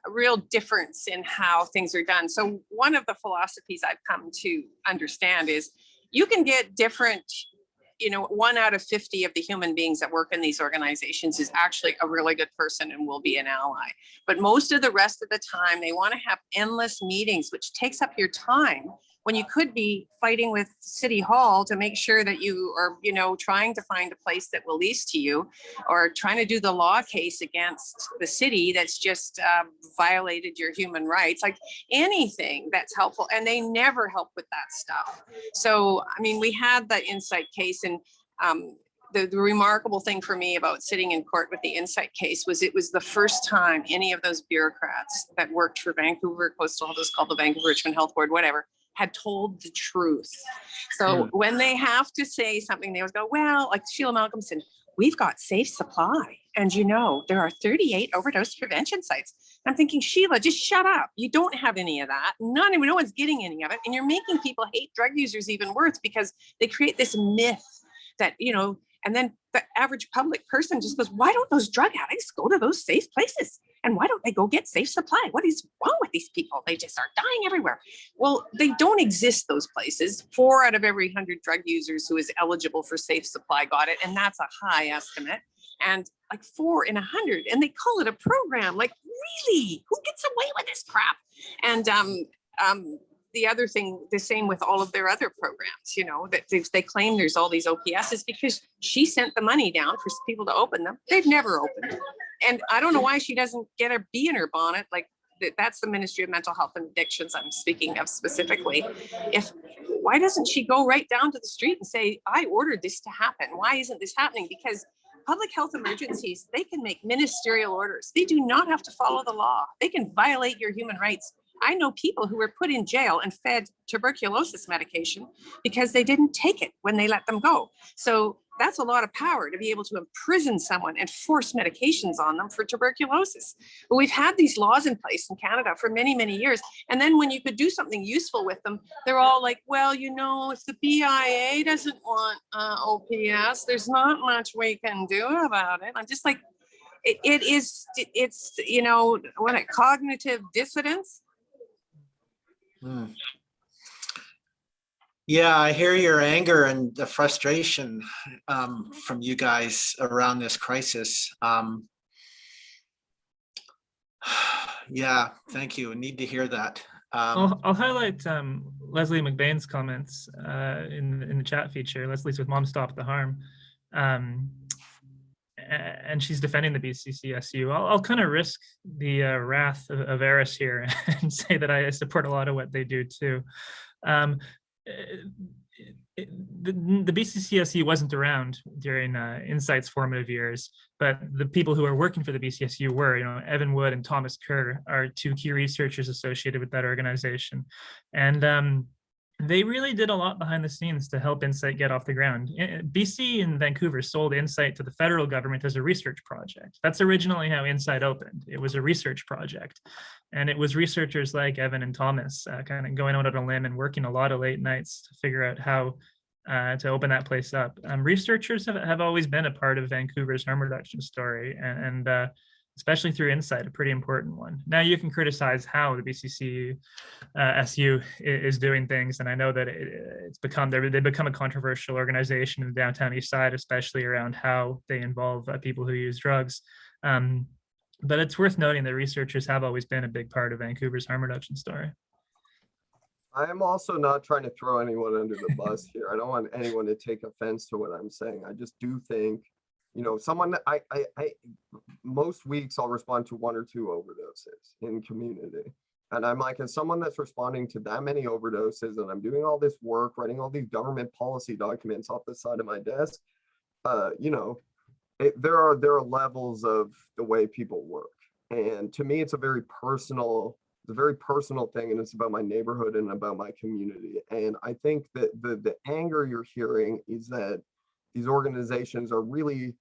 Speaker 19: a real difference in how things are done. So one of the philosophies I've come to understand is you can get different, you know, 1 out of 50 of the human beings that work in these organizations is actually a really good person and will be an ally. But most of the rest of the time, they want to have endless meetings, which takes up your time when you could be fighting with City Hall to make sure that you are, you know, trying to find a place that will lease to you or trying to do the law case against the city that's just violated your human rights, like anything that's helpful. And they never help with that stuff. So, I mean, we had the Insight case and the remarkable thing for me about sitting in court with the Insight case was it was the first time any of those bureaucrats that worked for Vancouver Coastal, it was called the Vancouver Richmond Health Board, whatever, had told the truth. So when they have to say something, they always go, well, like Sheila Malcolmson, we've got safe supply. And you know, there are 38 overdose prevention sites. I'm thinking, Sheila, just shut up. You don't have any of that. No one's getting any of it. And you're making people hate drug users even worse because they create this myth that, you know, and then the average public person just goes, why don't those drug addicts go to those safe places? And why don't they go get safe supply? What is wrong with these people? They just are dying everywhere. Well, they don't exist, those places. 4 out of every 100 drug users who is eligible for safe supply got it. And that's a high estimate. And like 4 in 100. And they call it a program. Like, really? Who gets away with this crap? And the other thing, the same with all of their other programs, you know, that they claim there's all these OPSs because she sent the money down for people to open them. They've never opened them. And I don't know why she doesn't get a bee in her bonnet, like that's the Ministry of Mental Health and Addictions I'm speaking of specifically. Why doesn't she go right down to the street and say, I ordered this to happen? Why isn't this happening? Because public health emergencies, they can make ministerial orders. They do not have to follow the law. They can violate your human rights. I know people who were put in jail and fed tuberculosis medication because they didn't take it when they let them go. So that's a lot of power to be able to imprison someone and force medications on them for tuberculosis. But we've had these laws in place in Canada for many, many years. And then when you could do something useful with them, they're all like, well, you know, if the BIA doesn't want OPS, there's not much we can do about it. I'm just like, it's, you know, cognitive dissonance.
Speaker 1: Yeah, I hear your anger and the frustration from you guys around this crisis. Yeah, thank you. I need to hear that.
Speaker 2: I'll highlight Leslie McBain's comments in the chat feature. Leslie's with Mom Stop the Harm. And she's defending the BCCSU. I'll kind of risk the wrath of Eris here and say that I support a lot of what they do too. The BCCSU wasn't around during Insight's formative years, but the people who are working for the BCSU were, you know, Evan Wood and Thomas Kerr are two key researchers associated with that organization. And they really did a lot behind the scenes to help Insight get off the ground. BC and Vancouver sold Insight to the federal government as a research project. That's originally how Insight opened. It was a research project. And it was researchers like Evan and Thomas kind of going out on a limb and working a lot of late nights to figure out how to open that place up. Researchers have always been a part of Vancouver's harm reduction story, and especially through Insight, a pretty important one. Now you can criticize how the BCC SU is doing things, and I know that they've become a controversial organization in the downtown east side, especially around how they involve people who use drugs. But it's worth noting that researchers have always been a big part of Vancouver's harm reduction story.
Speaker 18: I am also not trying to throw anyone under the bus here. I don't want anyone to take offense to what I'm saying. I just do think, you know, someone that I most weeks I'll respond to 1 or 2 overdoses in community. And I'm like, as someone that's responding to that many overdoses, and I'm doing all this work, writing all these government policy documents off the side of my desk, you know, there are levels of the way people work. And to me, it's a very personal thing, and it's about my neighborhood and about my community. And I think that the anger you're hearing is that these organizations are really,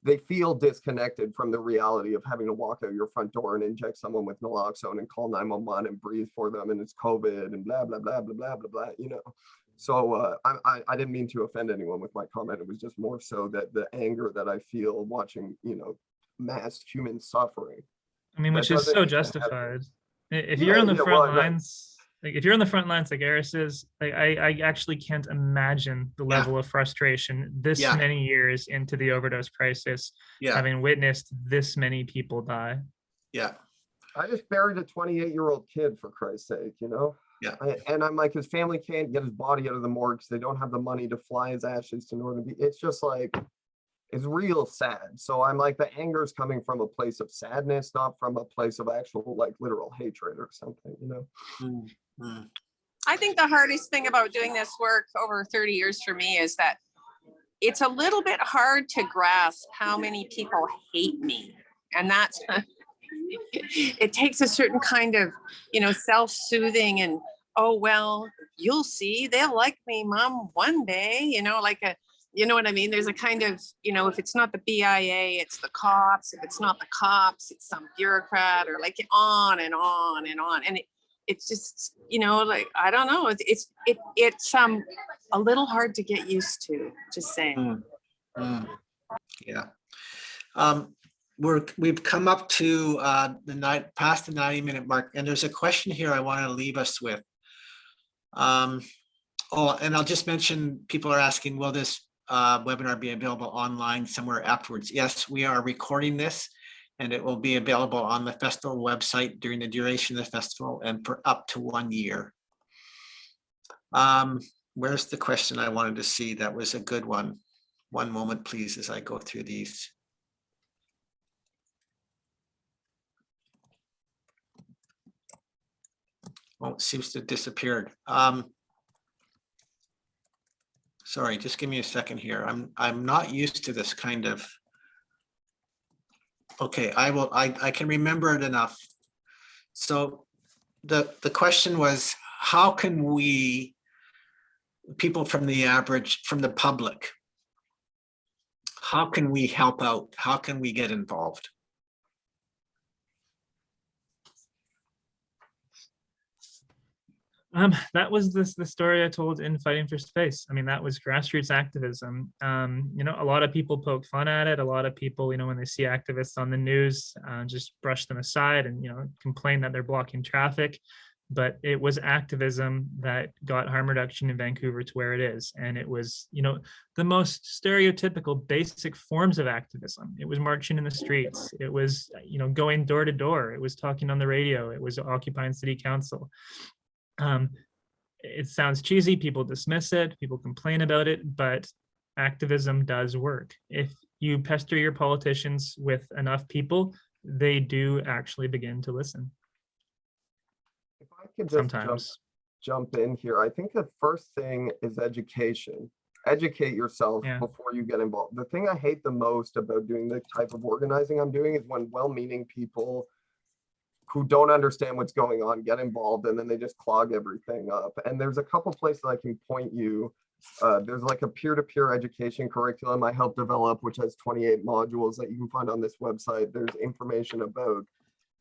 Speaker 18: they feel disconnected from the reality of having to walk out your front door and inject someone with naloxone and call 911 and breathe for them, and it's COVID and blah, blah, blah, blah, blah, blah, blah, you know. So I didn't mean to offend anyone with my comment. It was just more so that the anger that I feel watching, you know, mass human suffering.
Speaker 2: I mean, which is so justified. If you're on the front lines, like if you're on the front lines like Eris is, like I actually can't imagine the level of frustration this many years into the overdose crisis, having witnessed this many people die.
Speaker 1: Yeah.
Speaker 18: I just buried a 28-year-old kid, for Christ's sake, you know?
Speaker 1: Yeah.
Speaker 18: And I'm like, his family can't get his body out of the morgue because they don't have the money to fly his ashes to Northern Beach. It's just like, it's real sad. So I'm like, the anger is coming from a place of sadness, not from a place of actual, like, literal hatred or something, you know?
Speaker 1: Mm-hmm.
Speaker 19: I think the hardest thing about doing this work over 30 years for me is that it's a little bit hard to grasp how many people hate me. And that's, it takes a certain kind of, you know, self-soothing and, oh, well, you'll see, they'll like me, Mom, one day, you know, like a, you know what I mean? There's a kind of, you know, if it's not the BIA, it's the cops. If it's not the cops, it's some bureaucrat, or like on and on and on. And it's just, you know, like, I don't know. It's a little hard to get used to, just saying.
Speaker 1: Yeah. We've come up to past the 90-minute mark, and there's a question here I want to leave us with. And I'll just mention, people are asking, will this webinar be available online somewhere afterwards? Yes, we are recording this, and it will be available on the festival website during the duration of the festival and for up to 1 year. Where's the question I wanted to see? That was a good one. One moment, please, as I go through these. Oh, it seems to have disappeared. Sorry, just give me a second here. I'm not used to this kind of. Okay, I can remember it enough. So the question was, how can we, people from the public, how can we help out? How can we get involved?
Speaker 2: That was the story I told in Fighting for Space. I mean, that was grassroots activism. A lot of people poke fun at it. A lot of people, when they see activists on the news, just brush them aside and, complain that they're blocking traffic. But it was activism that got harm reduction in Vancouver to where it is. And it was, the most stereotypical basic forms of activism. It was marching in the streets. It was, going door to door. It was talking on the radio. It was occupying city council. It sounds cheesy, people dismiss it, people complain about it, but activism does work. If you pester your politicians with enough people, they do actually begin to listen.
Speaker 18: If I could just
Speaker 2: Sometimes.
Speaker 18: jump in here, I think the first thing is education. Educate yourself before you get involved. The thing I hate the most about doing the type of organizing I'm doing is when well-meaning people who don't understand what's going on get involved, and then they just clog everything up. And there's a couple places I can point you. There's like a peer-to-peer education curriculum I helped develop, which has 28 modules that you can find on this website. There's information about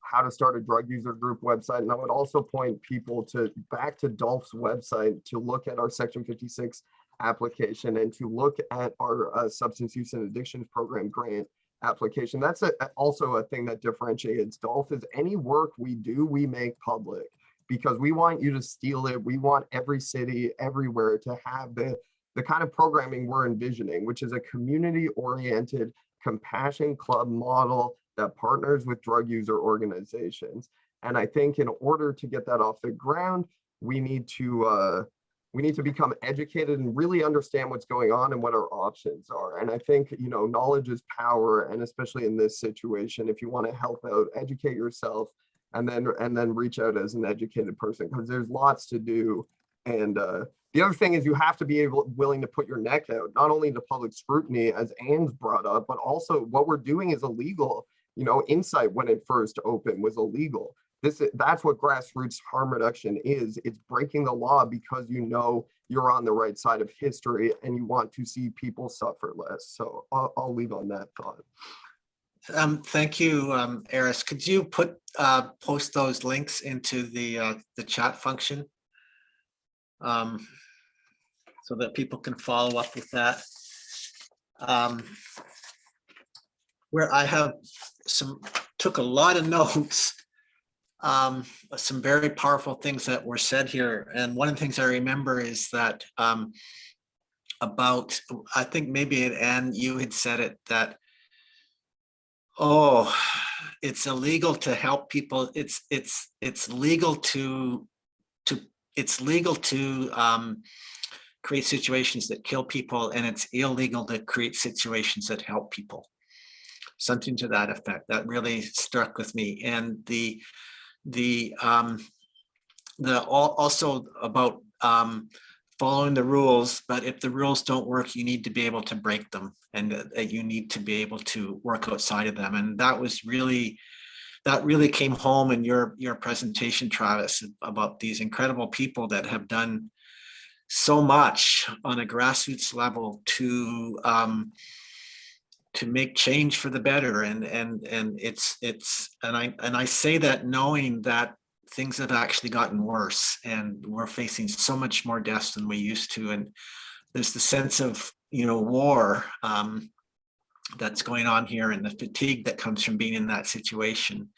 Speaker 18: how to start a drug user group website. And I would also point people back to Dolph's website to look at our Section 56 application and to look at our substance use and addictions program grant application. That's also a thing that differentiates Dolph is any work we do, we make public, because we want you to steal it. We want every city everywhere to have the kind of programming we're envisioning, which is a community-oriented compassion club model that partners with drug user organizations. And I think in order to get that off the ground, we need to become educated and really understand what's going on and what our options are. And I think, knowledge is power. And especially in this situation, if you want to help out, educate yourself and then reach out as an educated person, because there's lots to do. And the other thing is you have to be willing to put your neck out, not only to public scrutiny, as Ann's brought up, but also what we're doing is illegal. Insight, when it first opened, was illegal. That's what grassroots harm reduction is. It's breaking the law because you're on the right side of history and you want to see people suffer less. So I'll leave on that thought.
Speaker 1: Thank you, Eris. Could you post those links into the chat function so that people can follow up with that? Where I have took a lot of notes. Some very powerful things that were said here. And one of the things I remember is that about, I think maybe Ann, you had said it, that, it's illegal to help people. It's legal to create situations that kill people, and it's illegal to create situations that help people. Something to that effect that really struck with me. And also about following the rules, but if the rules don't work, you need to be able to break them, and you need to be able to work outside of them. And that really came home in your presentation, Travis, about these incredible people that have done so much on a grassroots level to make change for the better. And I say that knowing that things have actually gotten worse, and we're facing so much more deaths than we used to. And there's the sense of, war that's going on here, and the fatigue that comes from being in that situation.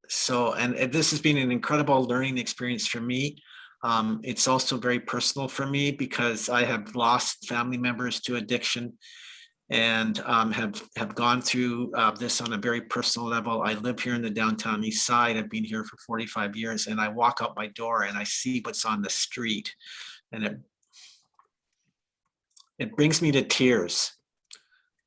Speaker 1: So this has been an incredible learning experience for me. It's also very personal for me because I have lost family members to addiction, and have gone through this on a very personal level. I live here in the downtown east side. I've been here for 45 years, and I walk out my door and I see what's on the street, and it brings me to tears.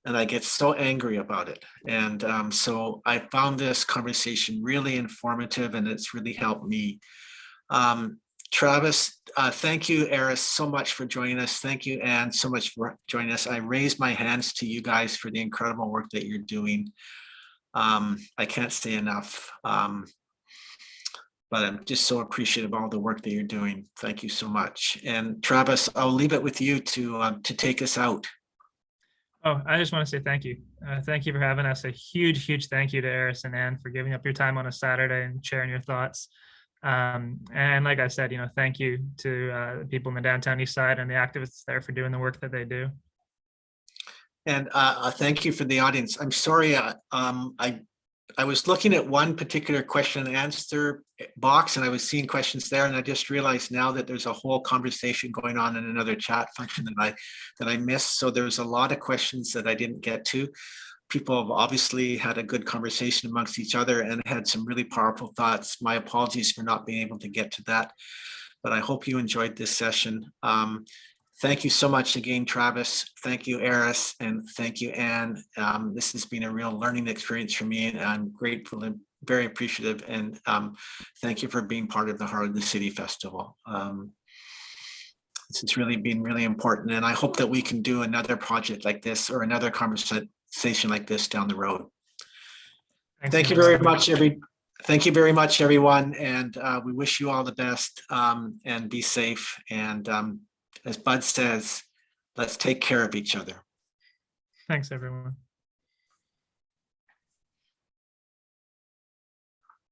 Speaker 1: and I get so angry about it. And so I found this conversation really informative, and it's really helped me. Travis, thank you, Eris, so much for joining us. Thank you, Ann, so much for joining us. I raise my hands to you guys for the incredible work that you're doing. I can't say enough, but I'm just so appreciative of all the work that you're doing. Thank you so much. And Travis, I'll leave it with you to take us out.
Speaker 2: Oh, I just want to say thank you. Thank you for having us. A huge, huge thank you to Eris and Ann for giving up your time on a Saturday and sharing your thoughts. And like I said, thank you to the people in the downtown east side and the activists there for doing the work that they do.
Speaker 1: And thank you for the audience. I'm sorry, I was looking at one particular question and answer box, and I was seeing questions there, and I just realized now that there's a whole conversation going on in another chat function that I missed. So there's a lot of questions that I didn't get to. People have obviously had a good conversation amongst each other and had some really powerful thoughts. My apologies for not being able to get to that, but I hope you enjoyed this session. Thank you so much again, Travis. Thank you, Eris, and thank you, Ann. This has been a real learning experience for me, and I'm grateful and very appreciative. And thank you for being part of the Heart of the City Festival. This has really been really important, and I hope that we can do another project like this or another conversation like this down the road. Thank you very much, Thank you very much, everyone, and we wish you all the best, and be safe. And as Bud says, let's take care of each other.
Speaker 2: Thanks, everyone.